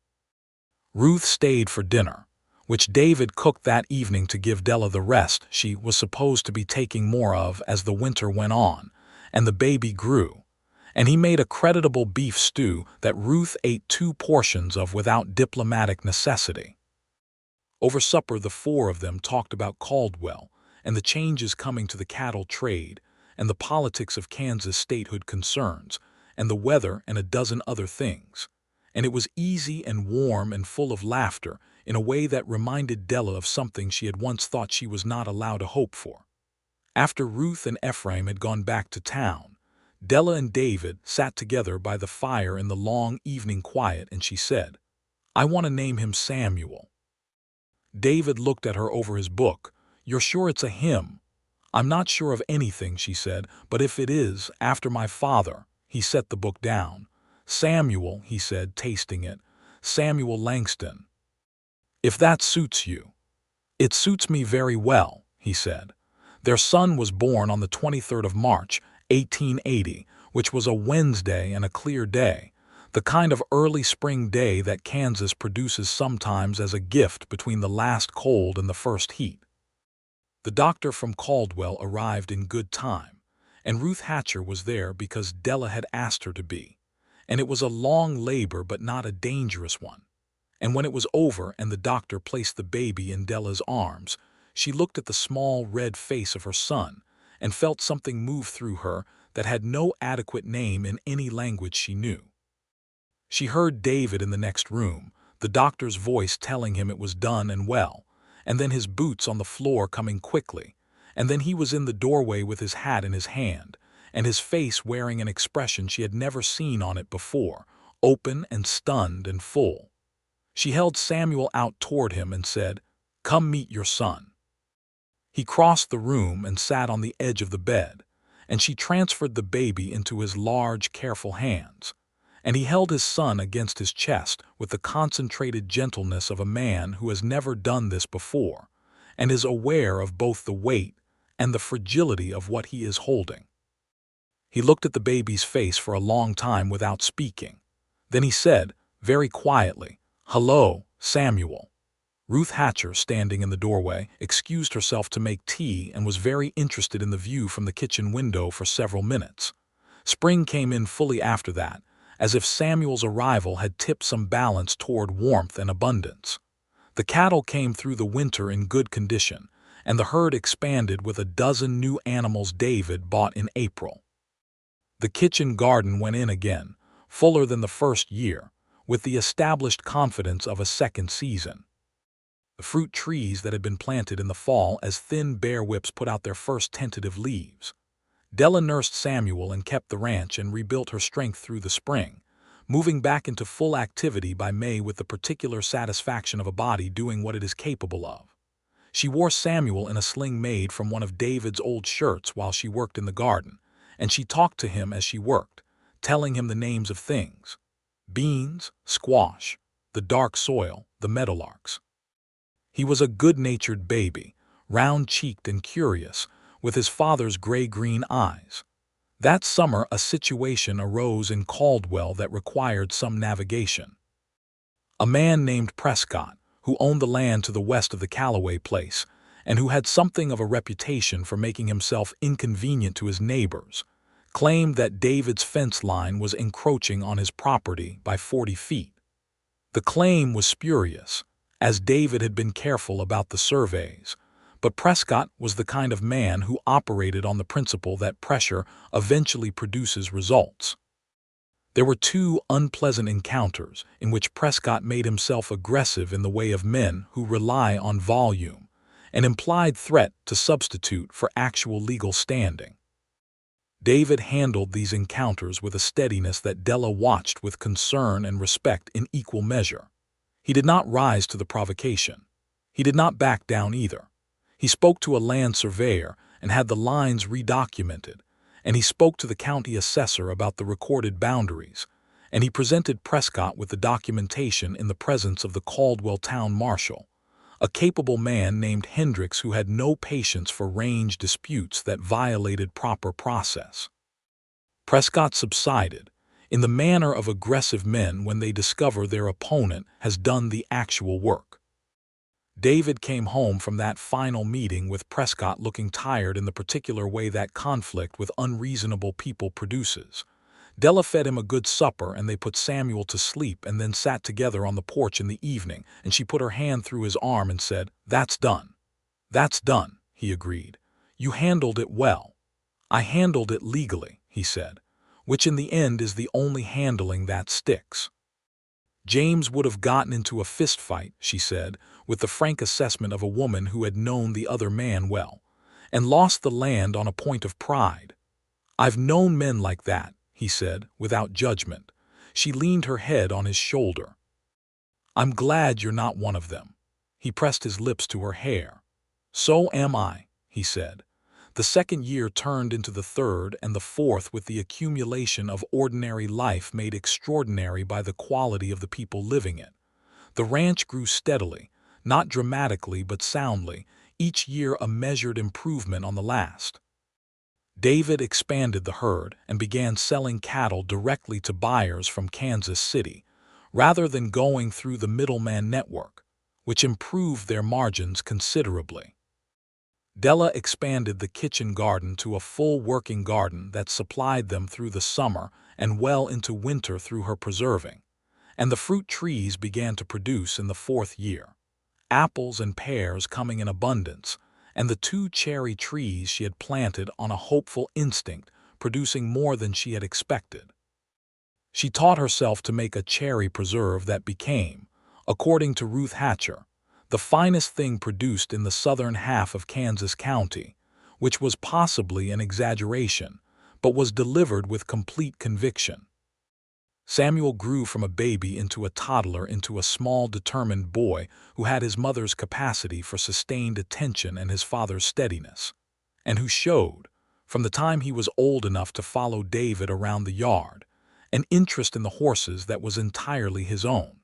Ruth stayed for dinner. which David cooked that evening to give Della the rest she was supposed to be taking more of as the winter went on, and the baby grew. And he made a creditable beef stew that Ruth ate 2 portions of without diplomatic necessity. Over supper the 4 of them talked about Caldwell, and the changes coming to the cattle trade, and the politics of Kansas statehood concerns, and the weather and a dozen other things. And it was easy and warm and full of laughter in a way that reminded Della of something she had once thought she was not allowed to hope for. After Ruth and Ephraim had gone back to town, Della and David sat together by the fire in the long evening quiet, and she said, "I want to name him Samuel." David looked at her over his book. "You're sure it's a hymn?" "I'm not sure of anything," she said, "but if it is, after my father." He set the book down. "Samuel," he said, tasting it. "Samuel Langston. If that suits you." "It suits me very well," he said. Their son was born on the 23rd of March, 1880, which was a Wednesday and a clear day, the kind of early spring day that Kansas produces sometimes as a gift between the last cold and the first heat. The doctor from Caldwell arrived in good time, and Ruth Hatcher was there because Della had asked her to be, and it was a long labor but not a dangerous one. And when it was over and the doctor placed the baby in Della's arms, she looked at the small red face of her son and felt something move through her that had no adequate name in any language she knew. She heard David in the next room, the doctor's voice telling him it was done and well, and then his boots on the floor coming quickly, and then he was in the doorway with his hat in his hand, and his face wearing an expression she had never seen on it before, open and stunned and full. She held Samuel out toward him and said, "Come meet your son." He crossed the room and sat on the edge of the bed, and she transferred the baby into his large, careful hands, and he held his son against his chest with the concentrated gentleness of a man who has never done this before, and is aware of both the weight and the fragility of what he is holding. He looked at the baby's face for a long time without speaking. Then he said, very quietly, "Hello, Samuel." Ruth Hatcher, standing in the doorway, excused herself to make tea and was very interested in the view from the kitchen window for several minutes. Spring came in fully after that, as if Samuel's arrival had tipped some balance toward warmth and abundance. The cattle came through the winter in good condition, and the herd expanded with a dozen new animals David bought in April. The kitchen garden went in again, fuller than the first year, with the established confidence of a second season. The fruit trees that had been planted in the fall as thin bare whips put out their first tentative leaves. Della nursed Samuel and kept the ranch and rebuilt her strength through the spring, moving back into full activity by May with the particular satisfaction of a body doing what it is capable of. She wore Samuel in a sling made from one of David's old shirts while she worked in the garden, and she talked to him as she worked, telling him the names of things: beans, squash, the dark soil, the meadowlarks. He was a good-natured baby, round-cheeked and curious, with his father's gray-green eyes. That summer a situation arose in Caldwell that required some navigation. A man named Prescott, who owned the land to the west of the Callaway place, and who had something of a reputation for making himself inconvenient to his neighbors, claimed that David's fence line was encroaching on his property by 40 feet. The claim was spurious, as David had been careful about the surveys, but Prescott was the kind of man who operated on the principle that pressure eventually produces results. There were 2 unpleasant encounters in which Prescott made himself aggressive in the way of men who rely on volume, an implied threat to substitute for actual legal standing. David handled these encounters with a steadiness that Della watched with concern and respect in equal measure. He did not rise to the provocation. He did not back down either. He spoke to a land surveyor and had the lines redocumented, and he spoke to the county assessor about the recorded boundaries, and he presented Prescott with the documentation in the presence of the Caldwell town marshal, a capable man named Hendricks who had no patience for range disputes that violated proper process. Prescott subsided, in the manner of aggressive men when they discover their opponent has done the actual work. David came home from that final meeting with Prescott looking tired in the particular way that conflict with unreasonable people produces. Della fed him a good supper, and they put Samuel to sleep and then sat together on the porch in the evening, and she put her hand through his arm and said, "That's done." "That's done," he agreed. "You handled it well." "I handled it legally," he said, "which in the end is the only handling that sticks." James would have gotten into a fist fight, she said, with the frank assessment of a woman who had known the other man well, and lost the land on a point of pride. "I've known men like that," he said, without judgment. She leaned her head on his shoulder. "I'm glad you're not one of them." He pressed his lips to her hair. "So am I," he said. The second year turned into the third and the fourth, with the accumulation of ordinary life made extraordinary by the quality of the people living it. The ranch grew steadily, not dramatically but soundly, each year a measured improvement on the last. David expanded the herd and began selling cattle directly to buyers from Kansas City, rather than going through the middleman network, which improved their margins considerably. Della expanded the kitchen garden to a full working garden that supplied them through the summer and well into winter through her preserving, and the fruit trees began to produce in the fourth year, apples and pears coming in abundance, and the 2 cherry trees she had planted on a hopeful instinct producing more than she had expected. She taught herself to make a cherry preserve that became, according to Ruth Hatcher, the finest thing produced in the southern half of Kansas County, which was possibly an exaggeration, but was delivered with complete conviction. Samuel grew from a baby into a toddler into a small, determined boy who had his mother's capacity for sustained attention and his father's steadiness, and who showed, from the time he was old enough to follow David around the yard, an interest in the horses that was entirely his own.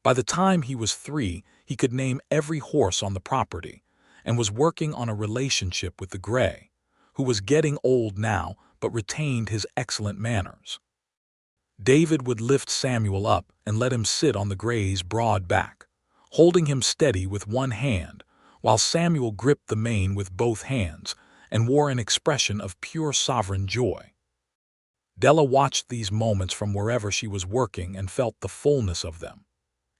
By the time he was 3, he could name every horse on the property, and was working on a relationship with the gray, who was getting old now but retained his excellent manners. David would lift Samuel up and let him sit on the gray's broad back, holding him steady with one hand, while Samuel gripped the mane with both hands and wore an expression of pure sovereign joy. Della watched these moments from wherever she was working and felt the fullness of them.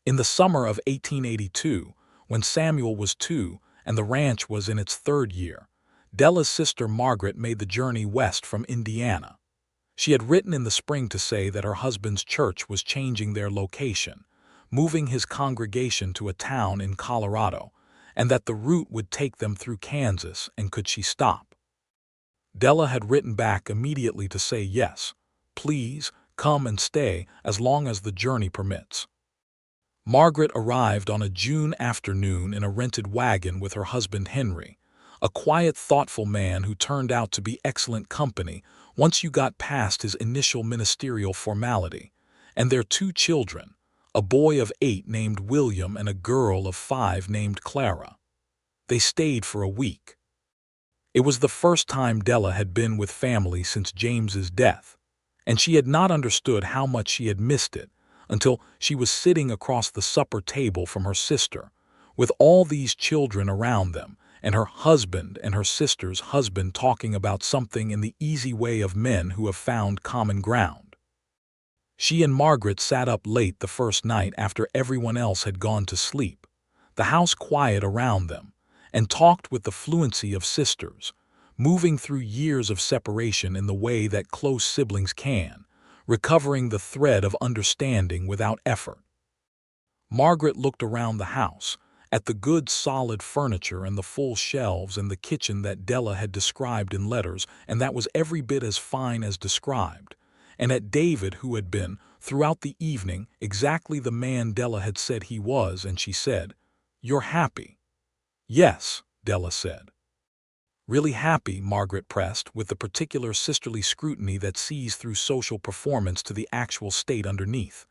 In the summer of 1882, when Samuel was 2 and the ranch was in its 3rd year, Della's sister Margaret made the journey west from Indiana. She had written in the spring to say that her husband's church was changing their location, moving his congregation to a town in Colorado, and that the route would take them through Kansas, and could she stop? Della had written back immediately to say yes, please, come and stay as long as the journey permits. Margaret arrived on a June afternoon in a rented wagon with her husband Henry, a quiet, thoughtful man who turned out to be excellent company once you got past his initial ministerial formality, and their 2 children, a boy of 8 named William and a girl of 5 named Clara. They stayed for a week. It was the first time Della had been with family since James's death, and she had not understood how much she had missed it until she was sitting across the supper table from her sister, with all these children around them, and her husband and her sister's husband talking about something in the easy way of men who have found common ground. She and Margaret sat up late the first night after everyone else had gone to sleep, the house quiet around them, and talked with the fluency of sisters, moving through years of separation in the way that close siblings can, recovering the thread of understanding without effort. Margaret looked around the house, at the good solid furniture and the full shelves and the kitchen that Della had described in letters and that was every bit as fine as described, and at David, who had been, throughout the evening, exactly the man Della had said he was, and she said, "You're happy." "Yes," Della said. "Really happy," Margaret pressed, with the particular sisterly scrutiny that sees through social performance to the actual state underneath.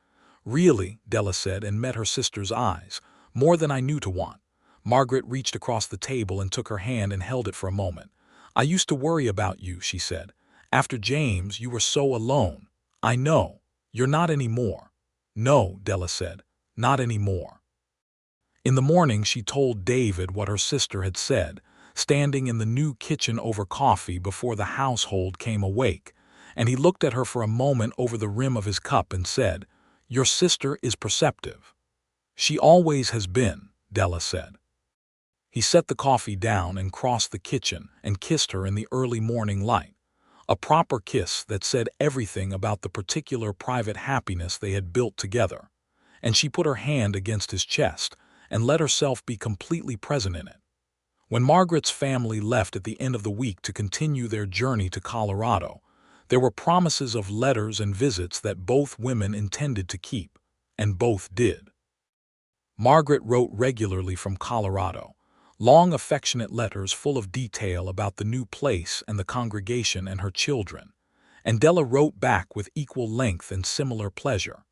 "Really," Della said, and met her sister's eyes. "More than I knew to want." Margaret reached across the table and took her hand and held it for a moment. "I used to worry about you," she said. "After James, you were so alone." "I know. You're not any more." "No," Della said. "Not any more." In the morning, she told David what her sister had said, standing in the new kitchen over coffee before the household came awake, and he looked at her for a moment over the rim of his cup and said, "Your sister is perceptive." "She always has been," Della said. He set the coffee down and crossed the kitchen and kissed her in the early morning light, a proper kiss that said everything about the particular private happiness they had built together, and she put her hand against his chest and let herself be completely present in it. When Margaret's family left at the end of the week to continue their journey to Colorado, there were promises of letters and visits that both women intended to keep, and both did. Margaret wrote regularly from Colorado, long affectionate letters full of detail about the new place and the congregation and her children, and Della wrote back with equal length and similar pleasure.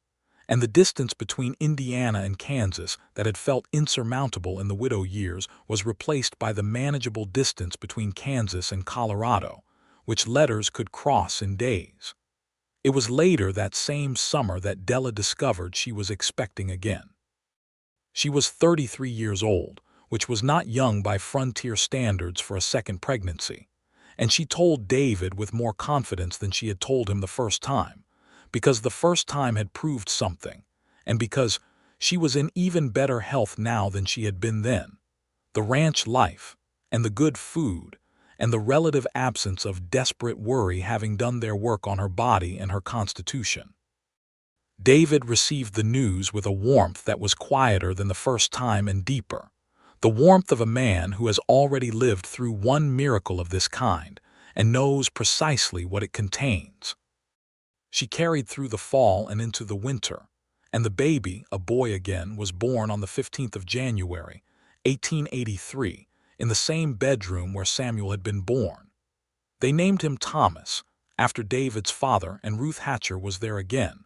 And the distance between Indiana and Kansas that had felt insurmountable in the widow years was replaced by the manageable distance between Kansas and Colorado, which letters could cross in days. It was later that same summer that Della discovered she was expecting again. She was 33 years old, which was not young by frontier standards for a second pregnancy, and she told David with more confidence than she had told him the first time, because the first time had proved something, and because she was in even better health now than she had been then. The ranch life, and the good food, and the relative absence of desperate worry having done their work on her body and her constitution. David received the news with a warmth that was quieter than the first time and deeper, the warmth of a man who has already lived through one miracle of this kind and knows precisely what it contains. She carried through the fall and into the winter, and the baby, a boy again, was born on the 15th of January, 1883, in the same bedroom where Samuel had been born. They named him Thomas, after David's father, and Ruth Hatcher was there again,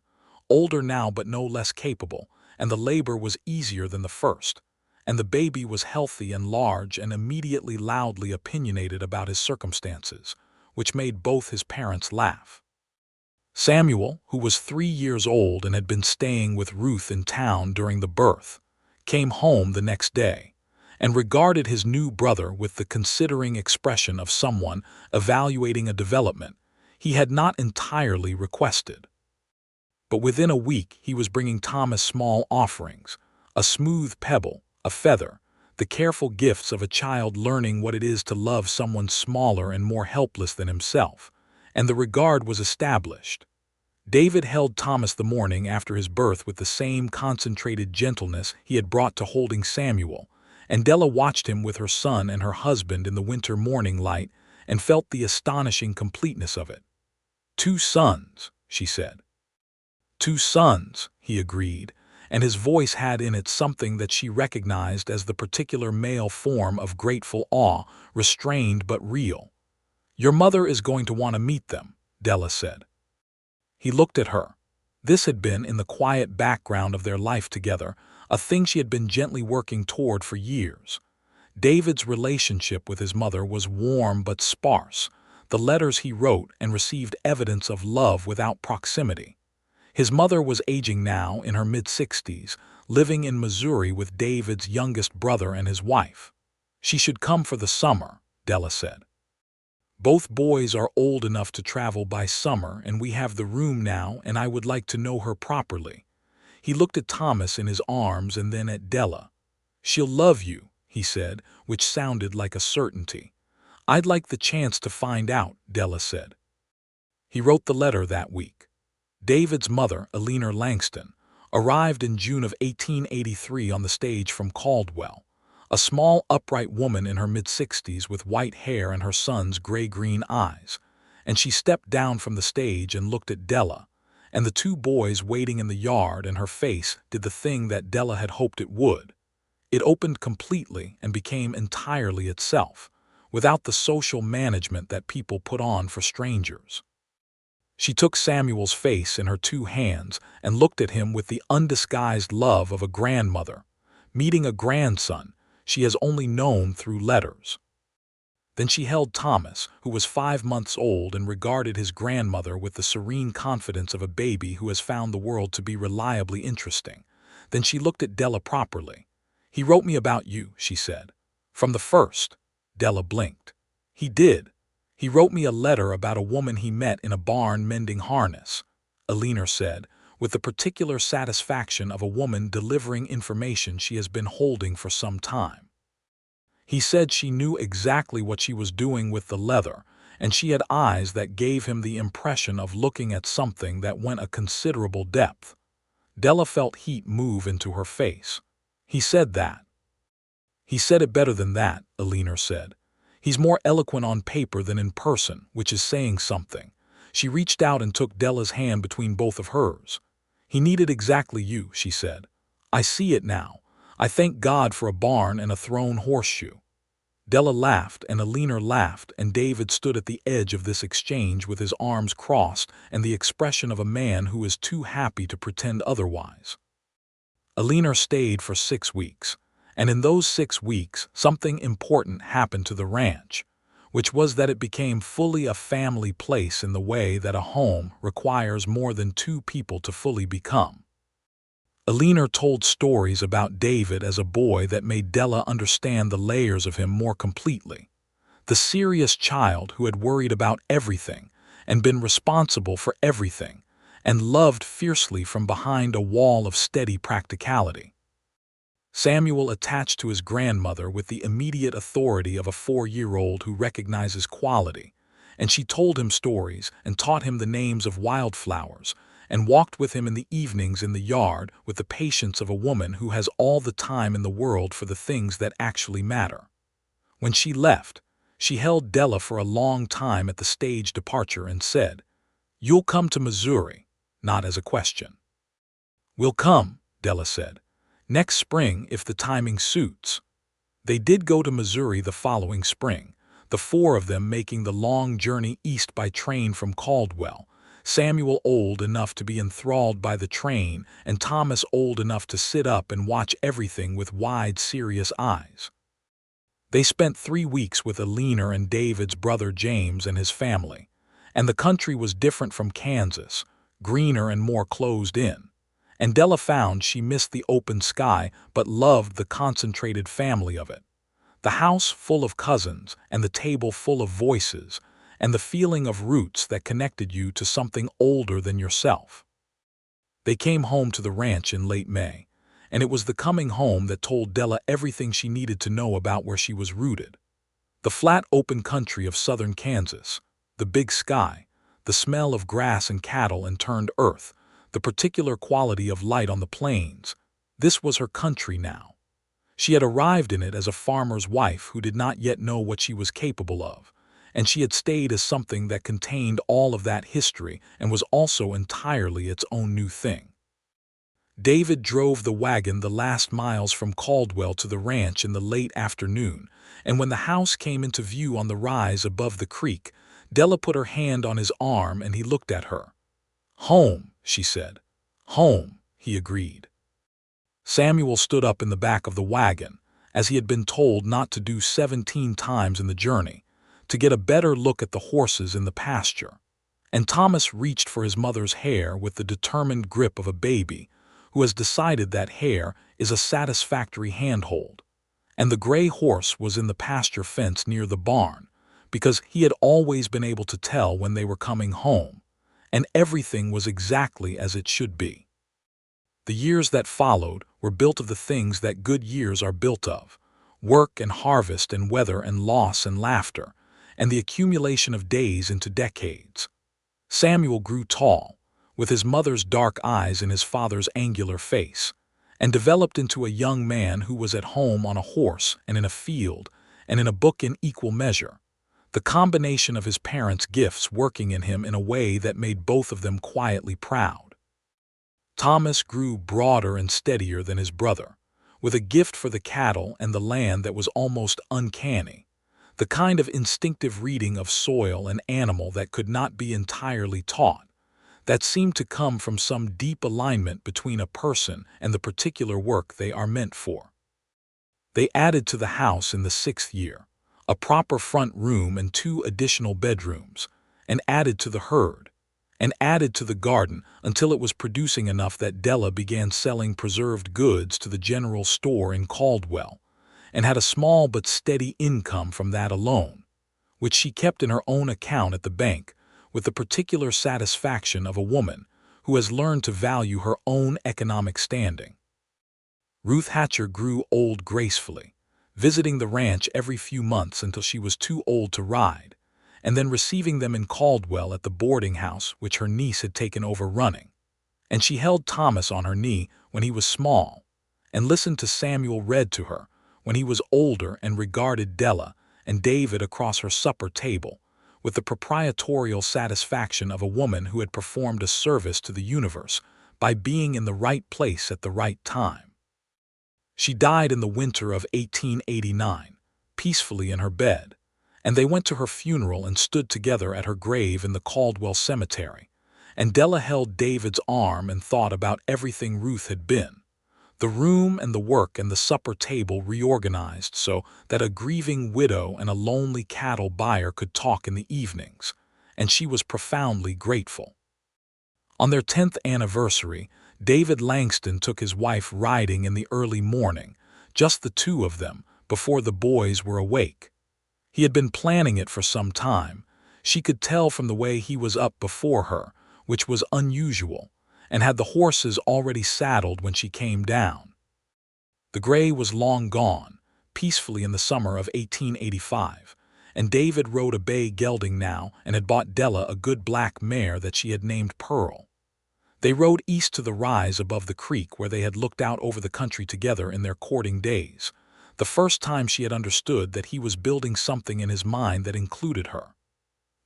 older now but no less capable, and the labor was easier than the first, and the baby was healthy and large and immediately loudly opinionated about his circumstances, which made both his parents laugh. Samuel, who was 3 years old and had been staying with Ruth in town during the birth, came home the next day and regarded his new brother with the considering expression of someone evaluating a development he had not entirely requested. But within a week he was bringing Thomas small offerings, a smooth pebble, a feather, the careful gifts of a child learning what it is to love someone smaller and more helpless than himself, and the regard was established. David held Thomas the morning after his birth with the same concentrated gentleness he had brought to holding Samuel, and Della watched him with her son and her husband in the winter morning light and felt the astonishing completeness of it. "2 sons," she said. "2 sons," he agreed, and his voice had in it something that she recognized as the particular male form of grateful awe, restrained but real. "Your mother is going to want to meet them," Della said. He looked at her. This had been in the quiet background of their life together, a thing she had been gently working toward for years. David's relationship with his mother was warm but sparse. The letters he wrote and received evidence of love without proximity. His mother was aging now, in her mid-60s, living in Missouri with David's youngest brother and his wife. She should come for the summer, Della said. "Both boys are old enough to travel by summer, and we have the room now, and I would like to know her properly." He looked at Thomas in his arms and then at Della. "She'll love you," he said, which sounded like a certainty. "I'd like the chance to find out," Della said. He wrote the letter that week. David's mother, David Langston, arrived in June of 1883 on the stage from Caldwell, a small, upright woman in her mid-60s with white hair and her son's gray-green eyes, and she stepped down from the stage and looked at Della, and the 2 boys waiting in the yard, and her face did the thing that Della had hoped it would. It opened completely and became entirely itself, without the social management that people put on for strangers. She took Samuel's face in her 2 hands and looked at him with the undisguised love of a grandmother, meeting a grandson she has only known through letters. Then she held Thomas, who was 5 months old, and regarded his grandmother with the serene confidence of a baby who has found the world to be reliably interesting. Then she looked at Della properly. He wrote me about you, she said. From the first. Della blinked. He did. He wrote me a letter about a woman he met in a barn mending harness, Alina said, with the particular satisfaction of a woman delivering information she has been holding for some time. He said she knew exactly what she was doing with the leather, and she had eyes that gave him the impression of looking at something that went a considerable depth. Della felt heat move into her face. He said that. He said it better than that, Alina said. He's more eloquent on paper than in person, which is saying something. She reached out and took Della's hand between both of hers. He needed exactly you, she said. I see it now. I thank God for a barn and a thrown horseshoe. Della laughed, and Alina laughed, and David stood at the edge of this exchange with his arms crossed and the expression of a man who is too happy to pretend otherwise. Alina stayed for 6 weeks, and in those 6 weeks something important happened to the ranch, which was that it became fully a family place in the way that a home requires more than 2 people to fully become. Alina told stories about David as a boy that made Della understand the layers of him more completely. The serious child who had worried about everything and been responsible for everything and loved fiercely from behind a wall of steady practicality. Samuel attached to his grandmother with the immediate authority of a 4-year-old who recognizes quality, and she told him stories and taught him the names of wildflowers and walked with him in the evenings in the yard with the patience of a woman who has all the time in the world for the things that actually matter. When she left, she held Della for a long time at the stage departure and said, "You'll come to Missouri," not as a question. "We'll come," Della said. "Next spring if the timing suits." They did go to Missouri the following spring, the 4 of them making the long journey east by train from Caldwell, Samuel old enough to be enthralled by the train and Thomas old enough to sit up and watch everything with wide, serious eyes. They spent 3 weeks with Alina and David's brother James and his family, and the country was different from Kansas, greener and more closed in. And Della found she missed the open sky but loved the concentrated family of it. The house full of cousins and the table full of voices and the feeling of roots that connected you to something older than yourself. They came home to the ranch in late May, and it was the coming home that told Della everything she needed to know about where she was rooted. The flat open country of southern Kansas, the big sky, the smell of grass and cattle and turned earth, the particular quality of light on the plains. This was her country now. She had arrived in it as a farmer's wife who did not yet know what she was capable of, and she had stayed as something that contained all of that history and was also entirely its own new thing. David drove the wagon the last miles from Caldwell to the ranch in the late afternoon, and when the house came into view on the rise above the creek, Della put her hand on his arm and he looked at her. "Home," she said. "Home," he agreed. Samuel stood up in the back of the wagon, as he had been told not to do 17 times in the journey, to get a better look at the horses in the pasture. And Thomas reached for his mother's hair with the determined grip of a baby who has decided that hair is a satisfactory handhold. And the gray horse was in the pasture fence near the barn, because he had always been able to tell when they were coming home, and everything was exactly as it should be. The years that followed were built of the things that good years are built of: work and harvest and weather and loss and laughter, and the accumulation of days into decades. Samuel grew tall, with his mother's dark eyes in his father's angular face, and developed into a young man who was at home on a horse and in a field and in a book in equal measure, the combination of his parents' gifts working in him in a way that made both of them quietly proud. Thomas grew broader and steadier than his brother, with a gift for the cattle and the land that was almost uncanny, the kind of instinctive reading of soil and animal that could not be entirely taught, that seemed to come from some deep alignment between a person and the particular work they are meant for. They added to the house in the 6th year, a proper front room and 2 additional bedrooms, and added to the herd, and added to the garden until it was producing enough that Della began selling preserved goods to the general store in Caldwell, and had a small but steady income from that alone, which she kept in her own account at the bank, with the particular satisfaction of a woman who has learned to value her own economic standing. Ruth Hatcher grew old gracefully, visiting the ranch every few months until she was too old to ride, and then receiving them in Caldwell at the boarding house which her niece had taken over running. And she held Thomas on her knee when he was small, and listened to Samuel read to her when he was older, and regarded Della and David across her supper table with the proprietorial satisfaction of a woman who had performed a service to the universe by being in the right place at the right time. She died in the winter of 1889, peacefully in her bed, and they went to her funeral and stood together at her grave in the Caldwell Cemetery, and Della held David's arm and thought about everything Ruth had been. The room and the work and the supper table reorganized so that a grieving widow and a lonely cattle buyer could talk in the evenings, and she was profoundly grateful. On their 10th anniversary, David Langston took his wife riding in the early morning, just the two of them, before the boys were awake. He had been planning it for some time. She could tell from the way he was up before her, which was unusual, and had the horses already saddled when she came down. The gray was long gone, peacefully in the summer of 1885, and David rode a bay gelding now and had bought Della a good black mare that she had named Pearl. They rode east to the rise above the creek where they had looked out over the country together in their courting days, the first time she had understood that he was building something in his mind that included her.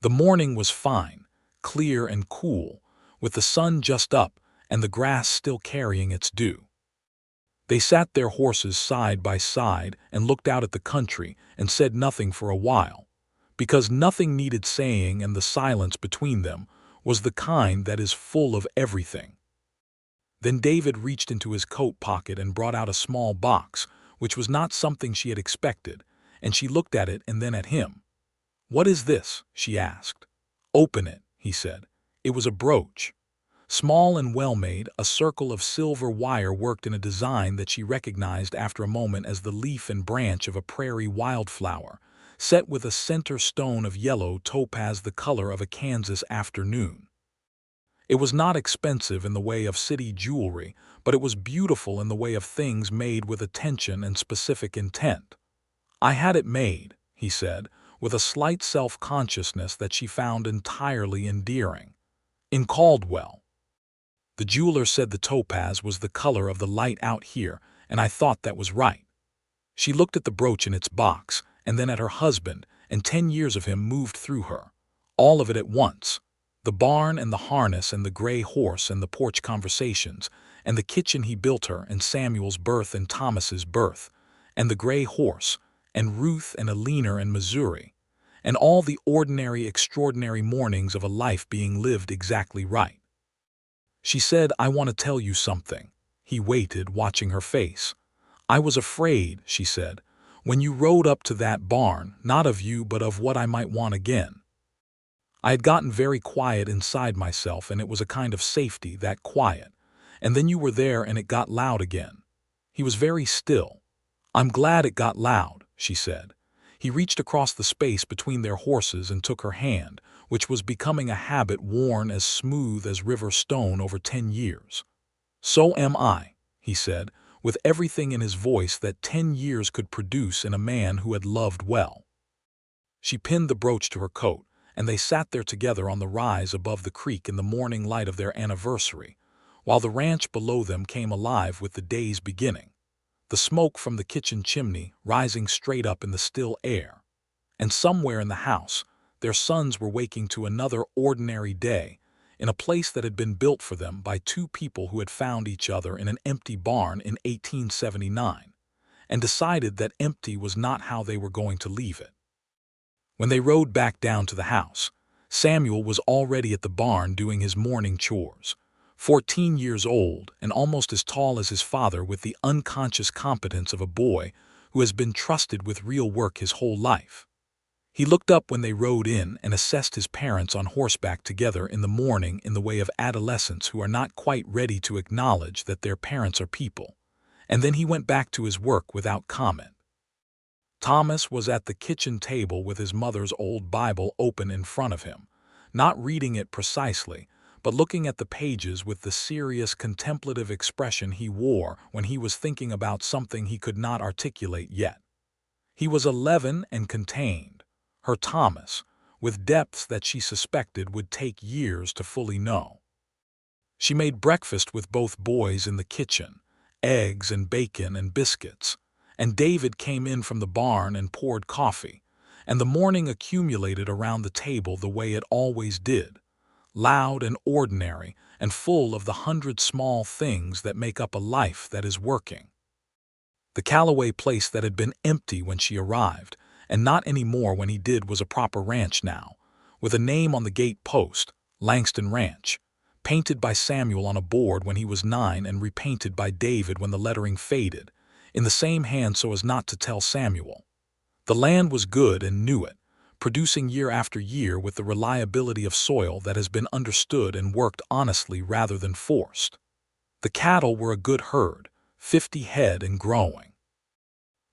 The morning was fine, clear and cool, with the sun just up and the grass still carrying its dew. They sat their horses side by side and looked out at the country and said nothing for a while, because nothing needed saying, and the silence between them was the kind that is full of everything. Then David reached into his coat pocket and brought out a small box, which was not something she had expected, and she looked at it and then at him. "What is this?" she asked. "Open it," he said. It was a brooch. Small and well-made, a circle of silver wire worked in a design that she recognized after a moment as the leaf and branch of a prairie wildflower, set with a center stone of yellow topaz the color of a Kansas afternoon. It was not expensive in the way of city jewelry, but it was beautiful in the way of things made with attention and specific intent. "I had it made," he said, with a slight self-consciousness that she found entirely endearing, "in Caldwell. The jeweler said the topaz was the color of the light out here, and I thought that was right." She looked at the brooch in its box, and then at her husband, and 10 years of him moved through her. All of it at once. The barn and the harness and the gray horse and the porch conversations, and the kitchen he built her, and Samuel's birth and Thomas's birth, and the gray horse, and Ruth and Alina and Missouri, and all the ordinary, extraordinary mornings of a life being lived exactly right. She said, "I want to tell you something." He waited, watching her face. "I was afraid," she said, "when you rode up to that barn, not of you but of what I might want again. I had gotten very quiet inside myself, and it was a kind of safety, that quiet. And then you were there and it got loud again." He was very still. "I'm glad it got loud," she said. He reached across the space between their horses and took her hand, which was becoming a habit worn as smooth as river stone over 10 years. "So am I," he said, with everything in his voice that 10 years could produce in a man who had loved well. She pinned the brooch to her coat, and they sat there together on the rise above the creek in the morning light of their anniversary, while the ranch below them came alive with the day's beginning, the smoke from the kitchen chimney rising straight up in the still air. And somewhere in the house, their sons were waking to another ordinary day in a place that had been built for them by two people who had found each other in an empty barn in 1879, and decided that empty was not how they were going to leave it. When they rode back down to the house, Samuel was already at the barn doing his morning chores, 14 years old and almost as tall as his father, with the unconscious competence of a boy who has been trusted with real work his whole life. He looked up when they rode in and assessed his parents on horseback together in the morning in the way of adolescents who are not quite ready to acknowledge that their parents are people. And then he went back to his work without comment. Thomas was at the kitchen table with his mother's old Bible open in front of him, not reading it precisely, but looking at the pages with the serious contemplative expression he wore when he was thinking about something he could not articulate yet. He was 11 and contained, her Thomas, with depths that she suspected would take years to fully know. She made breakfast with both boys in the kitchen, eggs and bacon and biscuits, and David came in from the barn and poured coffee, and the morning accumulated around the table the way it always did, loud and ordinary and full of the 100 small things that make up a life that is working. The Callaway place that had been empty when she arrived, and not any more when he did, was a proper ranch now, with a name on the gate post, Langston Ranch, painted by Samuel on a board when he was 9 and repainted by David when the lettering faded, in the same hand so as not to tell Samuel. The land was good and knew it, producing year after year with the reliability of soil that has been understood and worked honestly rather than forced. The cattle were a good herd, 50 head and growing.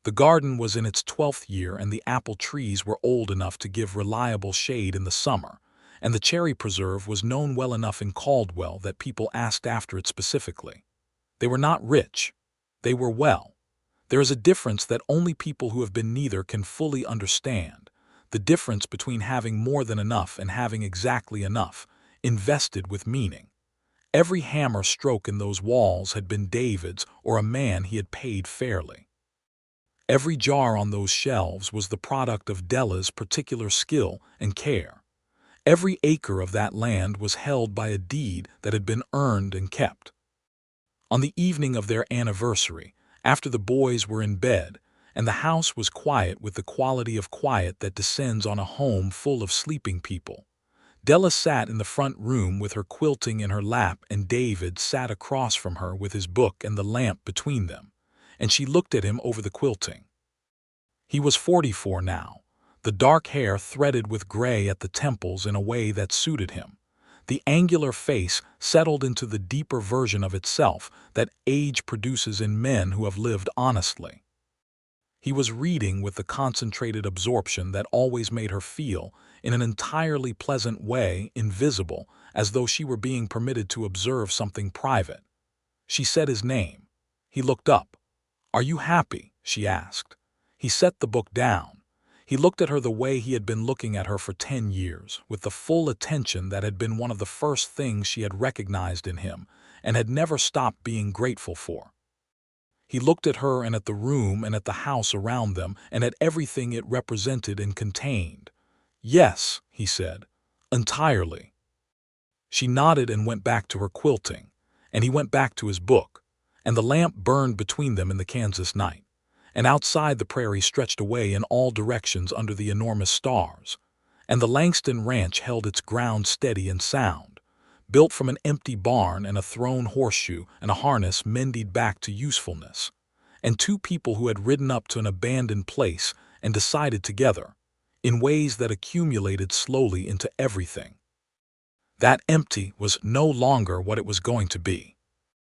The garden was in its 12th year and the apple trees were old enough to give reliable shade in the summer, and the cherry preserve was known well enough in Caldwell that people asked after it specifically. They were not rich. They were well. There is a difference that only people who have been neither can fully understand, the difference between having more than enough and having exactly enough, invested with meaning. Every hammer stroke in those walls had been David's or a man he had paid fairly. Every jar on those shelves was the product of Della's particular skill and care. Every acre of that land was held by a deed that had been earned and kept. On the evening of their anniversary, after the boys were in bed, and the house was quiet with the quality of quiet that descends on a home full of sleeping people, Della sat in the front room with her quilting in her lap and David sat across from her with his book and the lamp between them, and she looked at him over the quilting. He was 44 now, the dark hair threaded with gray at the temples in a way that suited him, the angular face settled into the deeper version of itself that age produces in men who have lived honestly. He was reading with the concentrated absorption that always made her feel, in an entirely pleasant way, invisible, as though she were being permitted to observe something private. She said his name. He looked up. "Are you happy?" she asked. He set the book down. He looked at her the way he had been looking at her for 10 years, with the full attention that had been one of the first things she had recognized in him and had never stopped being grateful for. He looked at her and at the room and at the house around them and at everything it represented and contained. "Yes," he said, "entirely." She nodded and went back to her quilting, and he went back to his book, and the lamp burned between them in the Kansas night, and outside the prairie stretched away in all directions under the enormous stars, and the Langston Ranch held its ground steady and sound, built from an empty barn and a thrown horseshoe and a harness mended back to usefulness, and two people who had ridden up to an abandoned place and decided together, in ways that accumulated slowly into everything. That empty was no longer what it was going to be.